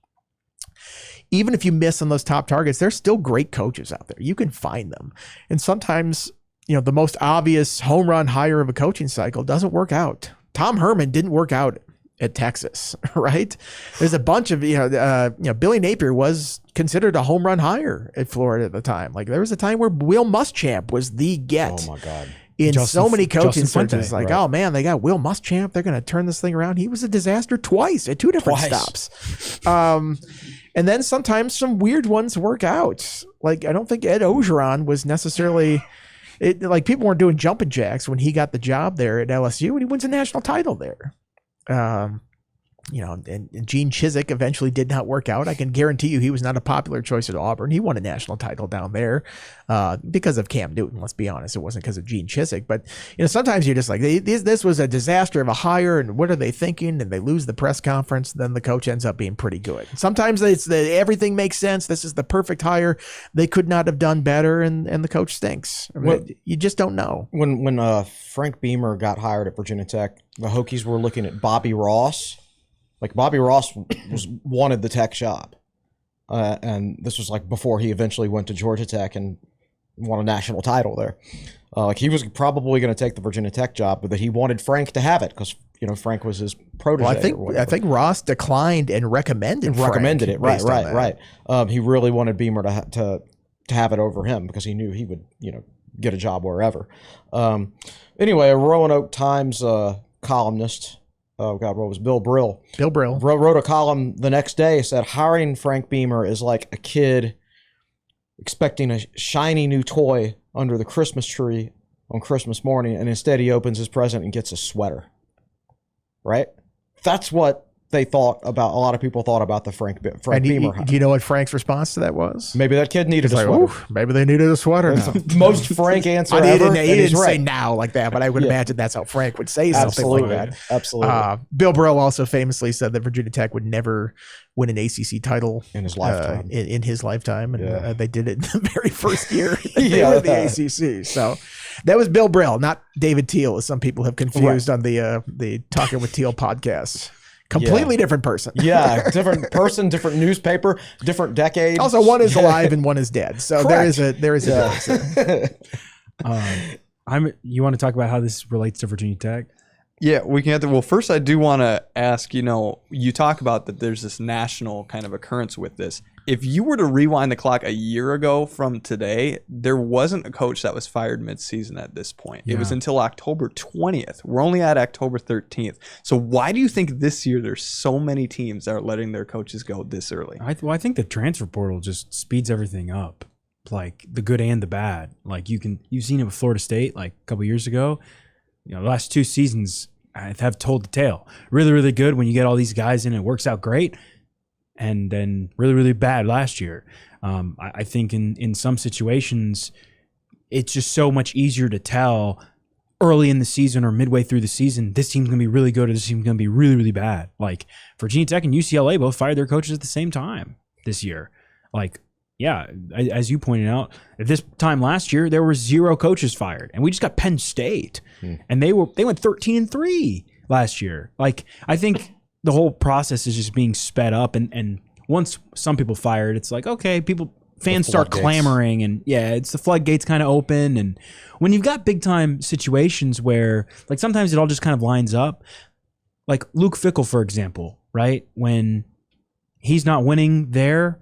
Even if you miss on those top targets, there's still great coaches out there. You can find them, and sometimes, the most obvious home run hire of a coaching cycle doesn't work out. Tom Herman didn't work out at Texas, right? There's a bunch of, Billy Napier was considered a home run hire at Florida at the time. Like, there was a time where Will Muschamp was the get. Oh my God. In so many coaching Justin searches, Fuente, like, oh man, they got Will Muschamp. They're going to turn this thing around. He was a disaster twice at 2 different stops. And then sometimes some weird ones work out. Like, I don't think Ed Ogeron was necessarily... like, people weren't doing jumping jacks when he got the job there at LSU, and he wins a national title there. And Gene Chizik eventually did not work out. I can guarantee you he was not a popular choice at Auburn. He won a national title down there because of Cam Newton. Let's be honest. It wasn't because of Gene Chizik. But, sometimes you're just like, this was a disaster of a hire, and what are they thinking? And they lose the press conference. Then the coach ends up being pretty good. Sometimes everything makes sense. This is the perfect hire. They could not have done better, and the coach stinks. I mean, you just don't know. When Frank Beamer got hired at Virginia Tech, the Hokies were looking at Bobby Ross. Like, Bobby Ross wanted the Tech job. And this was like before he eventually went to Georgia Tech and won a national title there. Like, he was probably going to take the Virginia Tech job, but that he wanted Frank to have it because, Frank was his protege. Well, I think Ross declined and recommended it. Right. He really wanted Beamer to have it over him because he knew he would, get a job wherever. Anyway, a Roanoke Times columnist, oh God, what was Bill Brill? Bill Brill wrote a column the next day, said hiring Frank Beamer is like a kid expecting a shiny new toy under the Christmas tree on Christmas morning, and instead he opens his present and gets a sweater. Right? That's what a lot of people thought about the Frank Beamer hire. Do you know what Frank's response to that was? Maybe that kid needed a sweater. Maybe they needed a sweater. Most Frank answer he ever. He didn't say now like that, but I would imagine that's how Frank would say something like that. Absolutely. Bill Brill also famously said that Virginia Tech would never win an ACC title in his lifetime. In his lifetime, and they did it in the very first year they were in the ACC. So that was Bill Brill, not David Teal, as some people have confused on the Talking with Teal podcast. Completely different person. Different person, different newspaper, different decade. Also, one is alive and one is dead. So there is a You want to talk about how this relates to Virginia Tech? Yeah, we can get there. Well, first, I do want to ask, you talk about that there's this national kind of occurrence with this. If you were to rewind the clock a year ago from today, there wasn't a coach that was fired midseason at this point. Yeah. It was until October 20th. We're only at October 13th. So why do you think this year there's so many teams that are letting their coaches go this early? I think the transfer portal just speeds everything up, like the good and the bad. Like you've seen it with Florida State like a couple years ago. The last 2 seasons have told the tale. Really, really good when you get all these guys in, it works out great. And then really, really bad last year. I think in some situations, it's just so much easier to tell early in the season or midway through the season, this team's going to be really good or this team's going to be really, really bad. Like Virginia Tech and UCLA both fired their coaches at the same time this year. Like, yeah, as you pointed out, at this time last year, there were 0 coaches fired. And we just got Penn State. And they went 13-3 last year. Like, I think the whole process is just being sped up, and once some people fired, it's like, okay, fans start clamoring, and it's the floodgates kind of open. And when you've got big time situations where like sometimes it all just kind of lines up, like Luke Fickell, for example, right? When he's not winning there,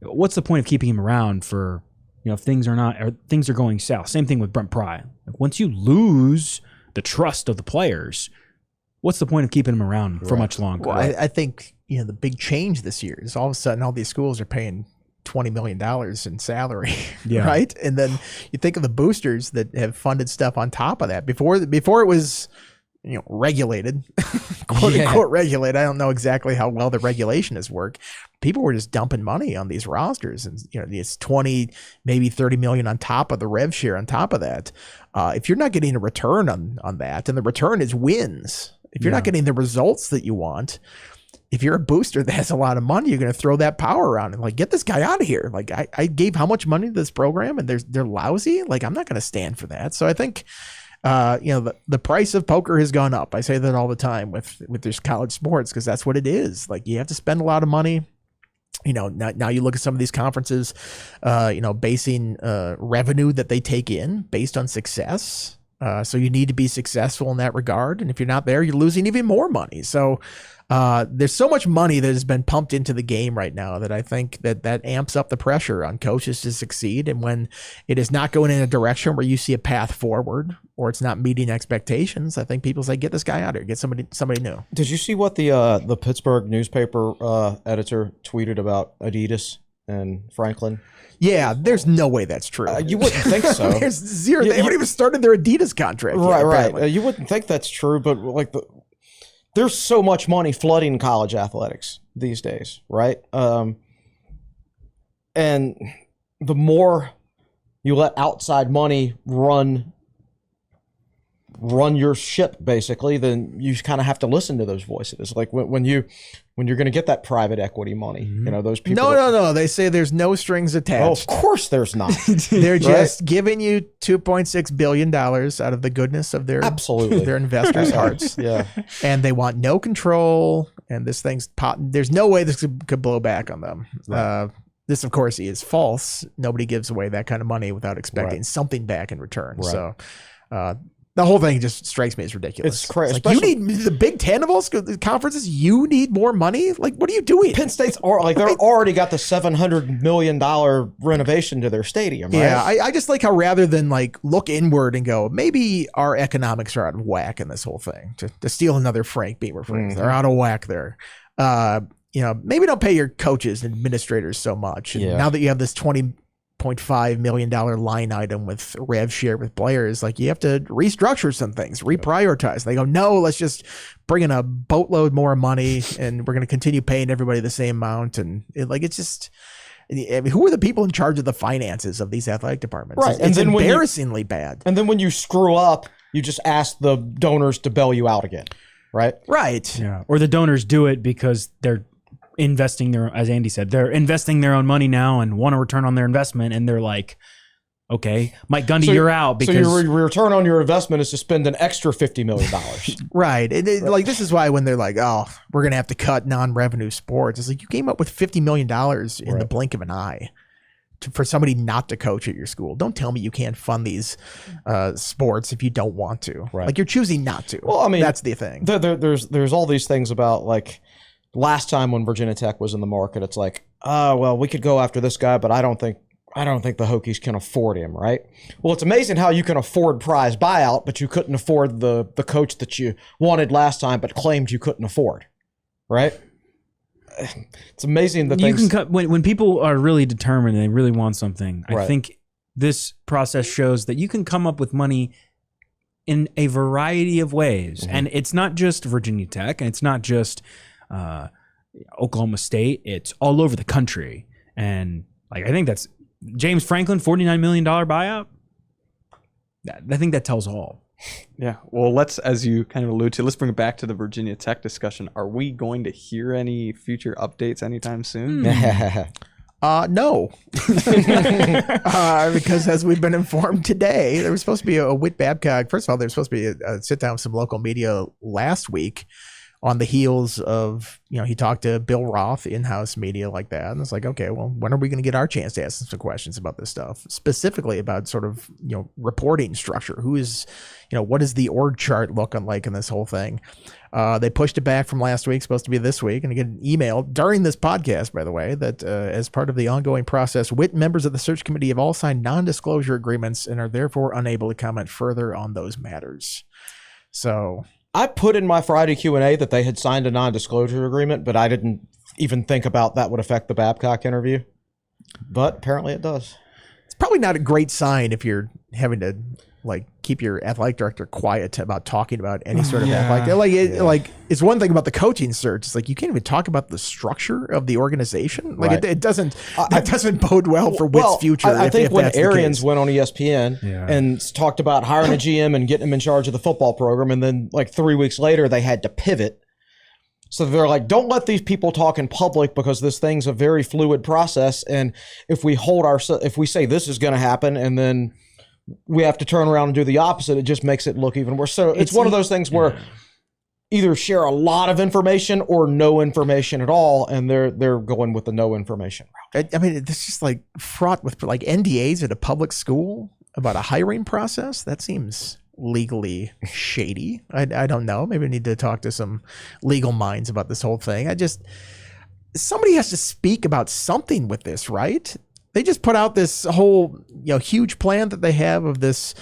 what's the point of keeping him around for, if things are going south? Same thing with Brent Pry. Like, once you lose the trust of the players, what's the point of keeping him around for much longer? Well, I think the big change this year is all of a sudden all these schools are paying $20 million in salary, right? And then you think of the boosters that have funded stuff on top of that. Before it was regulated, quote unquote regulated. I don't know exactly how well the regulation has worked. People were just dumping money on these rosters, and it's 20, maybe 30 million on top of the rev share on top of that. If you're not getting a return on that, and the return is wins, if you're not getting the results that you want, if you're a booster that has a lot of money, you're going to throw that power around and like, get this guy out of here. Like I gave how much money to this program and they're lousy. Like, I'm not going to stand for that. So I think, the price of poker has gone up. I say that all the time with this college sports, because that's what it is. Like, you have to spend a lot of money. Now you look at some of these conferences, basing revenue that they take in based on success. So you need to be successful in that regard. And if you're not there, you're losing even more money. So there's so much money that has been pumped into the game right now that I think that amps up the pressure on coaches to succeed. And when it is not going in a direction where you see a path forward or it's not meeting expectations, I think people say, get this guy out here, get somebody new. Did you see what the Pittsburgh newspaper editor tweeted about Adidas and Franklin? Yeah, there's no way that's true. You wouldn't think so. There's zero. They haven't even started their Adidas contract yet, right. You wouldn't think that's true, but like there's so much money flooding college athletics these days, right? And the more you let outside money run your ship, basically, then you kind of have to listen to those voices. Like when you're going to get that private equity money, those people. No. They say there's no strings attached. Oh, of course there's not. They're just giving you $2.6 billion out of the goodness of their their investors' hearts. Yeah, and they want no control. And this thing's there's no way this could blow back on them. Right. This, of course, is false. Nobody gives away that kind of money without expecting something back in return. Right. So. The whole thing just strikes me as ridiculous. It's crazy. Like, you need the Big Ten of all conferences. You need more money. Like, what are you doing? Penn State's they're already got the $700 million renovation to their stadium. Right? Yeah, I just like how rather than like look inward and go, maybe our economics are out of whack in this whole thing. To steal another Frank Beamer phrase, they're out of whack there. Maybe don't pay your coaches and administrators so much. And now that you have this $20.5 million line item with rev share with players, like, you have to restructure some things, reprioritize. They go, no, let's just bring in a boatload more money and we're going to continue paying everybody the same amount. And it's just, who are the people in charge of the finances of these athletic departments? Right. It's embarrassingly bad. And then when you screw up, you just ask the donors to bail you out again. Right. Right. Yeah. Or the donors do it because they're investing as Andy said, they're investing their own money now and want a return on their investment. And they're like, okay, Mike Gundy, you're out. Because your return on your investment is to spend an extra $50 million. Right. Like, this is why when they're like, oh, we're going to have to cut non-revenue sports. It's like, you came up with $50 million in the blink of an eye for somebody not to coach at your school. Don't tell me you can't fund these sports if you don't want to. Right. Like, you're choosing not to. Well, I mean, that's the thing. There's all these things about, like, last time when Virginia Tech was in the market, it's like, well, we could go after this guy, but I don't think the Hokies can afford him, right? Well, it's amazing how you can afford prize buyout, but you couldn't afford the coach that you wanted last time, but claimed you couldn't afford, right? It's amazing that you can cut when people are really determined and they really want something. I Right. think this process shows that you can come up with money in a variety of ways, and it's not just Virginia Tech, and it's not just Oklahoma State. It's all over the country. And like, I think that's James Franklin, $49 million buyout. I think that tells all. Yeah. Well, let's, as you kind of allude to, let's bring it back to the Virginia Tech discussion. Are we going to hear any future updates anytime soon? No, because as we've been informed today, there was supposed to be a Whit Babcock. First of all, there was supposed to be a sit down with some local media last week on the heels of, he talked to Bill Roth, in-house media like that. And it's like, okay, well, when are we going to get our chance to ask some questions about this stuff, specifically about sort of, reporting structure? Who is, what does the org chart look like in this whole thing? They pushed it back from last week, supposed to be this week. And I get an email during this podcast, by the way, that as part of the ongoing process, Whit members of the search committee have all signed non-disclosure agreements and are therefore unable to comment further on those matters. So I put in my Friday Q&A that they had signed a non-disclosure agreement, but I didn't even think about that would affect the Babcock interview. But apparently it does. It's probably not a great sign if you're having to like keep your athletic director quiet about talking about any sort of athletic. Like it's one thing about the coaching search. It's like you can't even talk about the structure of the organization. Like it doesn't. That doesn't bode well for Witt's future. I think if when that's the Arians case. went on ESPN and talked about hiring a GM and getting him in charge of the football program, and then like 3 weeks later they had to pivot. So they're like, don't let these people talk in public because this thing's a very fluid process. And if we if we say this is going to happen and then we have to turn around and do the opposite, it just makes it look even worse. So it's one of those things where either share a lot of information or no information at all, and they're going with the no information route. I mean, it's just like fraught with like NDAs at a public school about a hiring process. That seems legally shady. I don't know. Maybe I need to talk to some legal minds about this whole thing. Somebody has to speak about something with this, right? They just put out this whole, huge plan that they have of this,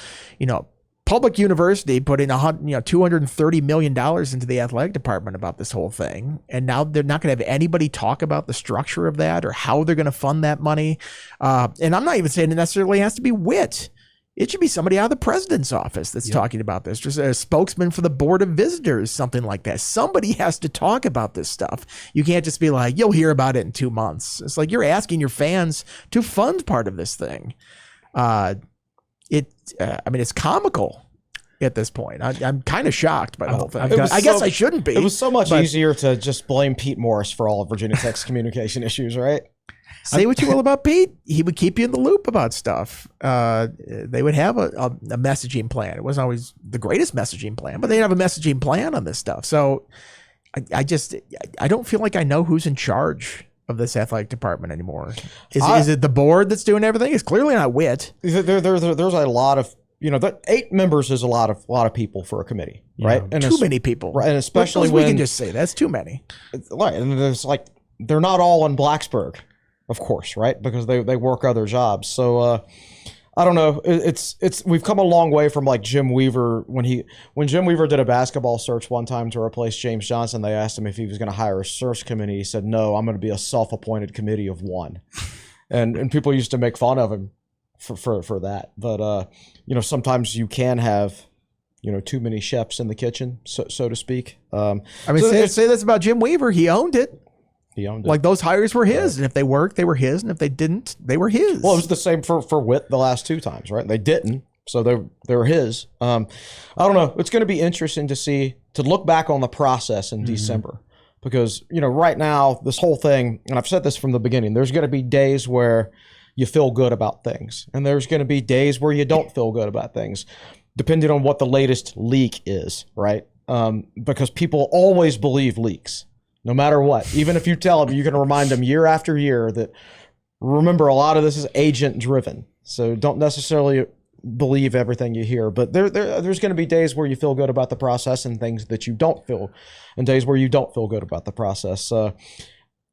public university putting $230 million into the athletic department about this whole thing. And now they're not going to have anybody talk about the structure of that or how they're going to fund that money. And I'm not even saying it necessarily has to be Witt. It should be somebody out of the president's office that's talking about this. Just a spokesman for the board of visitors, something like that. Somebody has to talk about this stuff. You can't just be like, you'll hear about it in 2 months. It's like you're asking your fans to fund part of this thing. It's comical at this point. I'm kind of shocked by the whole thing. I guess I shouldn't be. It was so much easier to just blame Pete Morris for all of Virginia Tech's communication issues, right? Say what you will about Pete. He would keep you in the loop about stuff. They would have a messaging plan. It wasn't always the greatest messaging plan, but they'd have a messaging plan on this stuff. So I don't feel like I know who's in charge of this athletic department anymore. Is it the board that's doing everything? It's clearly not Witt. There's a lot of, 8 members is a lot of people for a committee, right? And too many people. Right, and especially we can just say that's too many. Right, and there's like, they're not all in Blacksburg. Of course, right? Because they work other jobs. So I don't know. We've come a long way from like Jim Weaver when Jim Weaver did a basketball search one time to replace James Johnson. They asked him if he was going to hire a search committee. He said, "No, I'm going to be a self-appointed committee of one." And people used to make fun of him for that. But sometimes you can have too many chefs in the kitchen, so to speak. Say this about Jim Weaver. He owned it. He owned it. Like those hires were his, and if they worked, they were his, and if they didn't, they were his. Well, it was the same for Witt the last 2 times, right? They didn't, so they were his. I don't know. It's going to be interesting to look back on the process in December, because right now this whole thing, and I've said this from the beginning, there's going to be days where you feel good about things, and there's going to be days where you don't feel good about things, depending on what the latest leak is, right? Because people always believe leaks. No matter what, even if you tell them, you can remind them year after year that, remember, a lot of this is agent driven. So don't necessarily believe everything you hear, but there's going to be days where you feel good about the process and things that you don't feel, and days where you don't feel good about the process.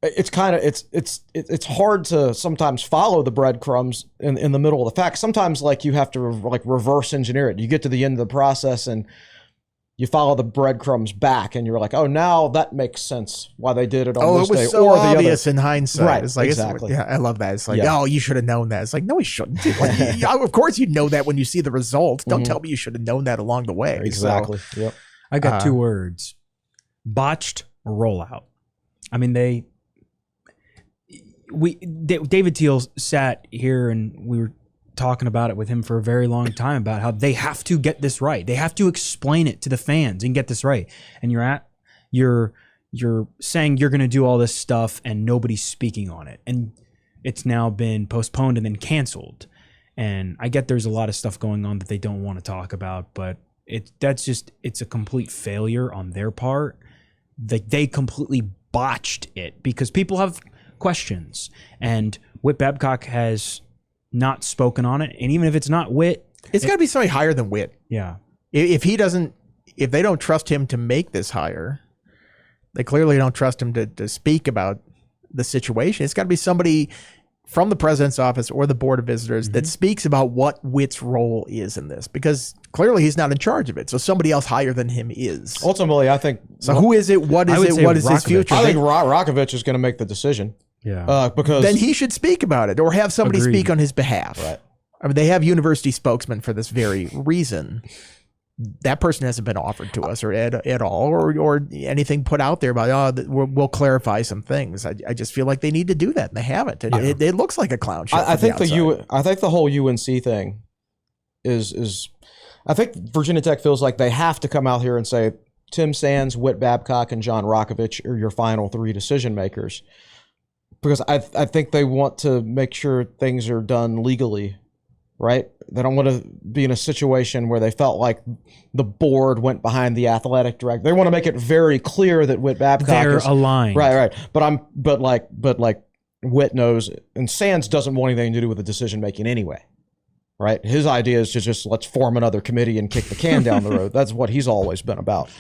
It's hard to sometimes follow the breadcrumbs in the middle of the facts. Sometimes like you have to reverse engineer it. You get to the end of the process and you follow the breadcrumbs back, and you're like, oh, now that makes sense why they did it on this day. It was so obvious in hindsight. Right, it's like, exactly. I love that. It's like, oh, you should have known that. It's like, no, he shouldn't. Like, of course you know that when you see the result. Don't tell me you should have known that along the way. Exactly. So, yep. I got 2 words: botched rollout. I mean, David Teal sat here and we were talking about it with him for a very long time about how they have to get this right. They have to explain it to the fans and get this right. And you're saying you're going to do all this stuff and nobody's speaking on it. And it's now been postponed and then canceled. And I get there's a lot of stuff going on that they don't want to talk about, but it's a complete failure on their part. They completely botched it because people have questions, and Whit Babcock has not spoken on it. And even if it's not Witt, it's got to be somebody higher than Witt. Yeah. If they don't trust him to make this hire, they clearly don't trust him to speak about the situation. It's got to be somebody from the president's office or the board of visitors that speaks about what Witt's role is in this, because clearly he's not in charge of it. So somebody else higher than him is. Ultimately, I think. So who is it? What is it? What is his future? I think Rakovich is going to make the decision. Yeah. Because then he should speak about it or have somebody Agreed. speak on his behalf. Right. I mean, they have university spokesmen for this very reason. That person hasn't been offered to us or at all, or anything put out there about, we'll clarify some things. I just feel like they need to do that, and they haven't. It looks like a clown show. I think the whole UNC thing is I think Virginia Tech feels like they have to come out here and say Tim Sands, Whit Babcock, and John Rakovich are your final 3 decision makers, because I think they want to make sure things are done legally. Right? They don't want to be in a situation where they felt like the board went behind the athletic director. They want to make it very clear that Whit Babcock is aligned. Right. But like Whit knows, and Sands doesn't want anything to do with the decision making anyway. Right? His idea is to just let's form another committee and kick the can down the road. That's what he's always been about.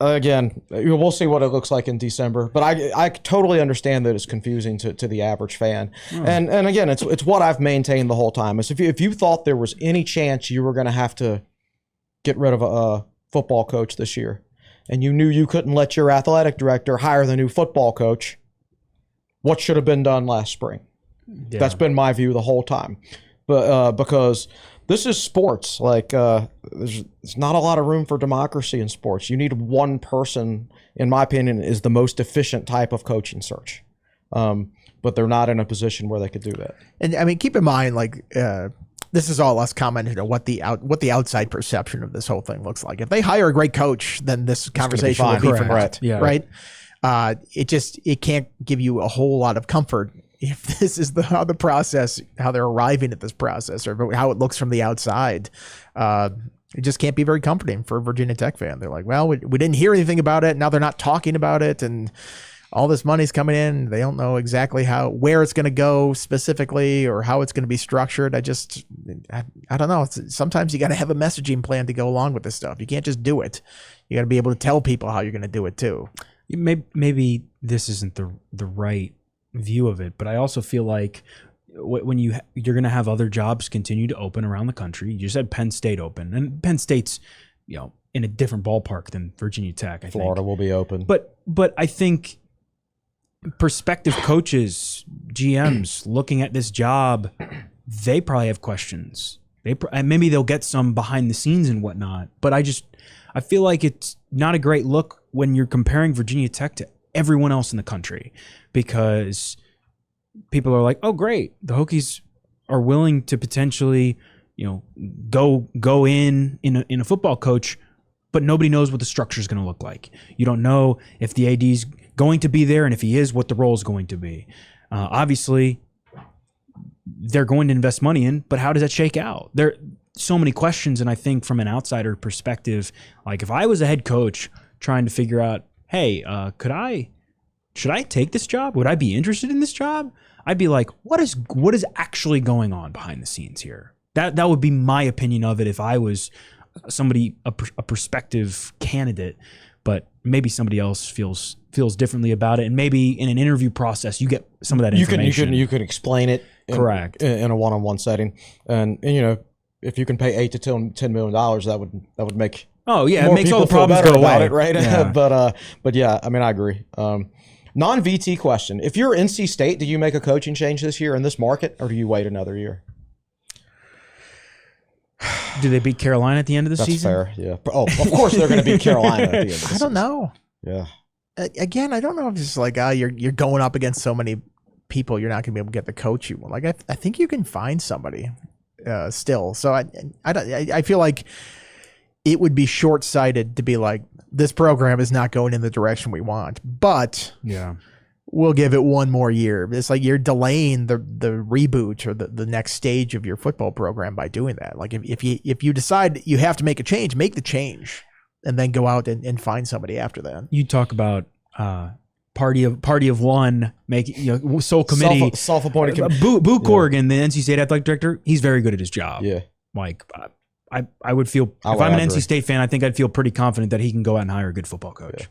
Again, we'll see what it looks like in December, but I totally understand that it's confusing to the average fan. And again, it's what I've maintained the whole time. Is if you thought there was any chance you were going to have to get rid of a football coach this year, and you knew you couldn't let your athletic director hire the new football coach, what should have been done last spring? Yeah. That's been my view the whole time. But because this is sports, there's not a lot of room for democracy in sports. You need one person, in my opinion, is the most efficient type of coaching search. But they're not in a position where they could do that. And I mean, keep in mind, this is all us commenting on what the outside perception of this whole thing looks like. If they hire a great coach, then this conversation will be for naught, right? It can't give you a whole lot of comfort if this is how they're arriving at this process, or how it looks from the outside. It just can't be very comforting for a Virginia Tech fan. They're like, well, we didn't hear anything about it. Now they're not talking about it, and all this money's coming in. They don't know exactly where it's going to go specifically, or how it's going to be structured. I don't know. Sometimes you got to have a messaging plan to go along with this stuff. You can't just do it. You got to be able to tell people how you're going to do it too. Maybe this isn't the right view of it, but I also feel like when you're going to have other jobs continue to open around the country. You just had Penn State open, and Penn State's in a different ballpark than Virginia Tech. Florida will be open, but I think prospective coaches, GMs looking at this job, they probably have questions. Maybe they'll get some behind the scenes and whatnot, but I feel like it's not a great look when you're comparing Virginia Tech to everyone else in the country, because people are like, oh, great, the Hokies are willing to potentially, go in a football coach, but nobody knows what the structure is going to look like. You don't know if the AD's going to be there, and if he is, what the role is going to be. Obviously, they're going to invest money in, but how does that shake out? There are so many questions, and I think from an outsider perspective, like if I was a head coach trying to figure out, hey, should I take this job? Would I be interested in this job? I'd be like, what is actually going on behind the scenes here? That would be my opinion of it if I was somebody, a prospective candidate. But maybe somebody else feels differently about it, and maybe in an interview process you get some of that information. You can explain it correct in a one-on-one setting, and if you can pay $8 to $10 million, that would make it makes all the problems go away, right? Yeah. but yeah, I mean, I agree. Non-VT question: if you're NC State, do you make a coaching change this year in this market, or do you wait another year? Do they beat Carolina at the end of the season? That's fair, yeah. Oh, of course they're going to beat Carolina at the end of the season. I don't know. Yeah. Again, I don't know if it's like, you're going up against so many people, you're not going to be able to get the coach you want. Like, I think you can find somebody still. So I feel like it would be short-sighted to be like, this program is not going in the direction we want. But yeah, we'll give it one more year. It's like you're delaying the reboot or the next stage of your football program by doing that. Like if you decide you have to make a change, make the change, and then go out and find somebody after that. You talk about party of one, make sole committee, self-appointed committee. Boo Corrigan, the NC State athletic director, he's very good at his job. Yeah, like I would feel if I'm an NC State fan, I think I'd feel pretty confident that he can go out and hire a good football coach. Yeah.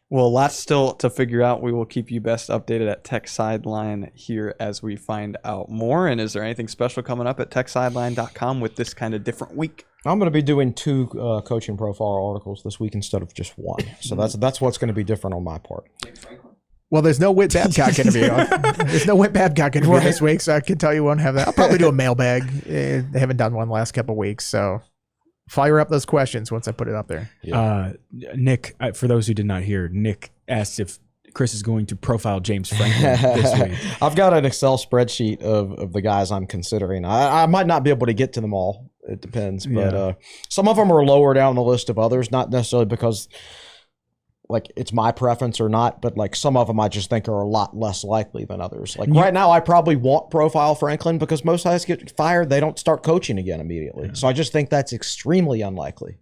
Well, lots still to figure out. We will keep you best updated at Tech Sideline here as we find out more. And is there anything special coming up at techsideline.com with this kind of different week? I'm going to be doing 2 coaching profile articles this week instead of just 1. So that's what's going to be different on my part. Well, there's no Whit Babcock interview. There's no Whit Babcock interview this week, so I can tell you won't have that. I'll probably do a mailbag. They haven't done one the last couple of weeks, so fire up those questions once I put it up there. Yeah. Nick, for those who did not hear, Nick asked if Chris is going to profile James Franklin this week. I've got an Excel spreadsheet of the guys I'm considering. I might not be able to get to them all. It depends, but some of them are lower down the list of others, not necessarily because like it's my preference or not, but like some of them I just think are a lot less likely than others. Like right now, I probably won't profile Franklin because most guys get fired, they don't start coaching again immediately. So I just think that's extremely unlikely.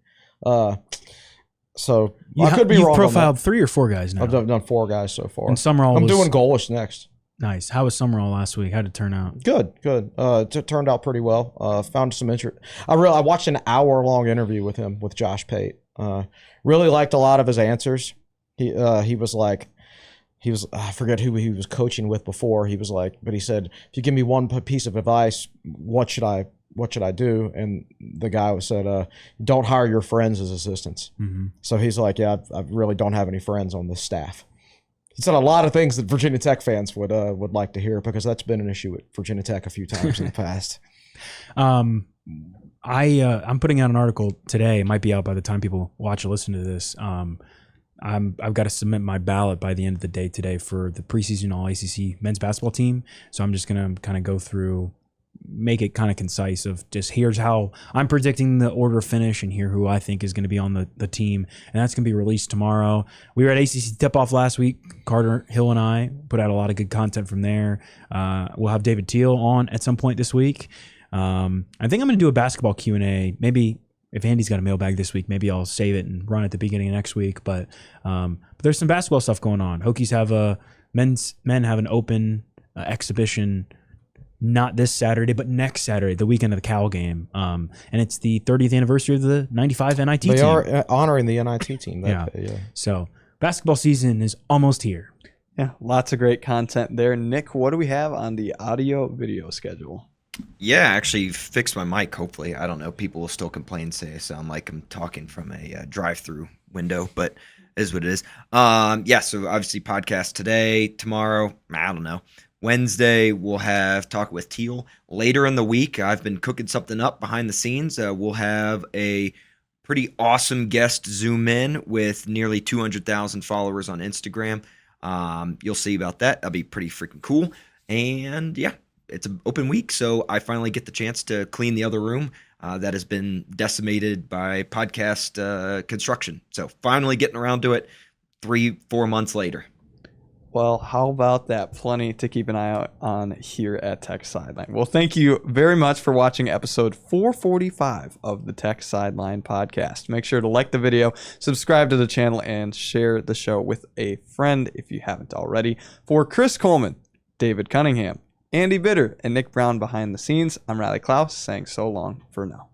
So I could be wrong. You've profiled 3 or 4 guys now. I've done 4 guys so far. And Summerall I'm doing goalish next. Nice. How was Summerall last week? How did it turn out? Good. It turned out pretty well. Found some interest. I watched an hour-long interview with him with Josh Pate. Really liked a lot of his answers. He was I forget who he was coaching with before. He was like, but he said, if you give me one piece of advice, what should I do? And the guy said, don't hire your friends as assistants. Mm-hmm. So he's like, yeah, I really don't have any friends on this staff. He said a lot of things that Virginia Tech fans would like to hear because that's been an issue at Virginia Tech a few times in the past. I'm putting out an article today. It might be out by the time people watch or listen to this. I've got to submit my ballot by the end of the day today for the preseason All-ACC men's basketball team. So I'm just going to kind of go through, make it kind of concise of just here's how I'm predicting the order of finish and here who I think is going to be on the team. And that's going to be released tomorrow. We were at ACC tip-off last week. Carter Hill and I put out a lot of good content from there. We'll have David Teal on at some point this week. I think I'm going to do a basketball Q&A. Maybe if Andy's got a mailbag this week, maybe I'll save it and run at the beginning of next week. But there's some basketball stuff going on. Hokies have men have an open exhibition, not this Saturday, but next Saturday, the weekend of the Cal game. And it's the 30th anniversary of the 95 NIT team. They are honoring the NIT team. Yeah. So basketball season is almost here. Yeah, lots of great content there. Nick, what do we have on the audio video schedule? Yeah, I actually fixed my mic, hopefully. I don't know. People will still complain, say I sound like I'm talking from a drive-through window, but it is what it is. So obviously podcast today, tomorrow, I don't know. Wednesday, we'll have Talk with Teal. Later in the week, I've been cooking something up behind the scenes. We'll have a pretty awesome guest zoom in with nearly 200,000 followers on Instagram. You'll see about that. That'll be pretty freaking cool. And yeah, it's an open week, so I finally get the chance to clean the other room that has been decimated by podcast construction. So finally getting around to it 3-4 months later. Well, how about that? Plenty to keep an eye out on here at Tech Sideline. Well, thank you very much for watching episode 445 of the Tech Sideline podcast. Make sure to like the video, subscribe to the channel, and share the show with a friend if you haven't already. For Chris Coleman, David Cunningham, Andy Bitter, and Nick Brown behind the scenes, I'm Riley Klaus saying so long for now.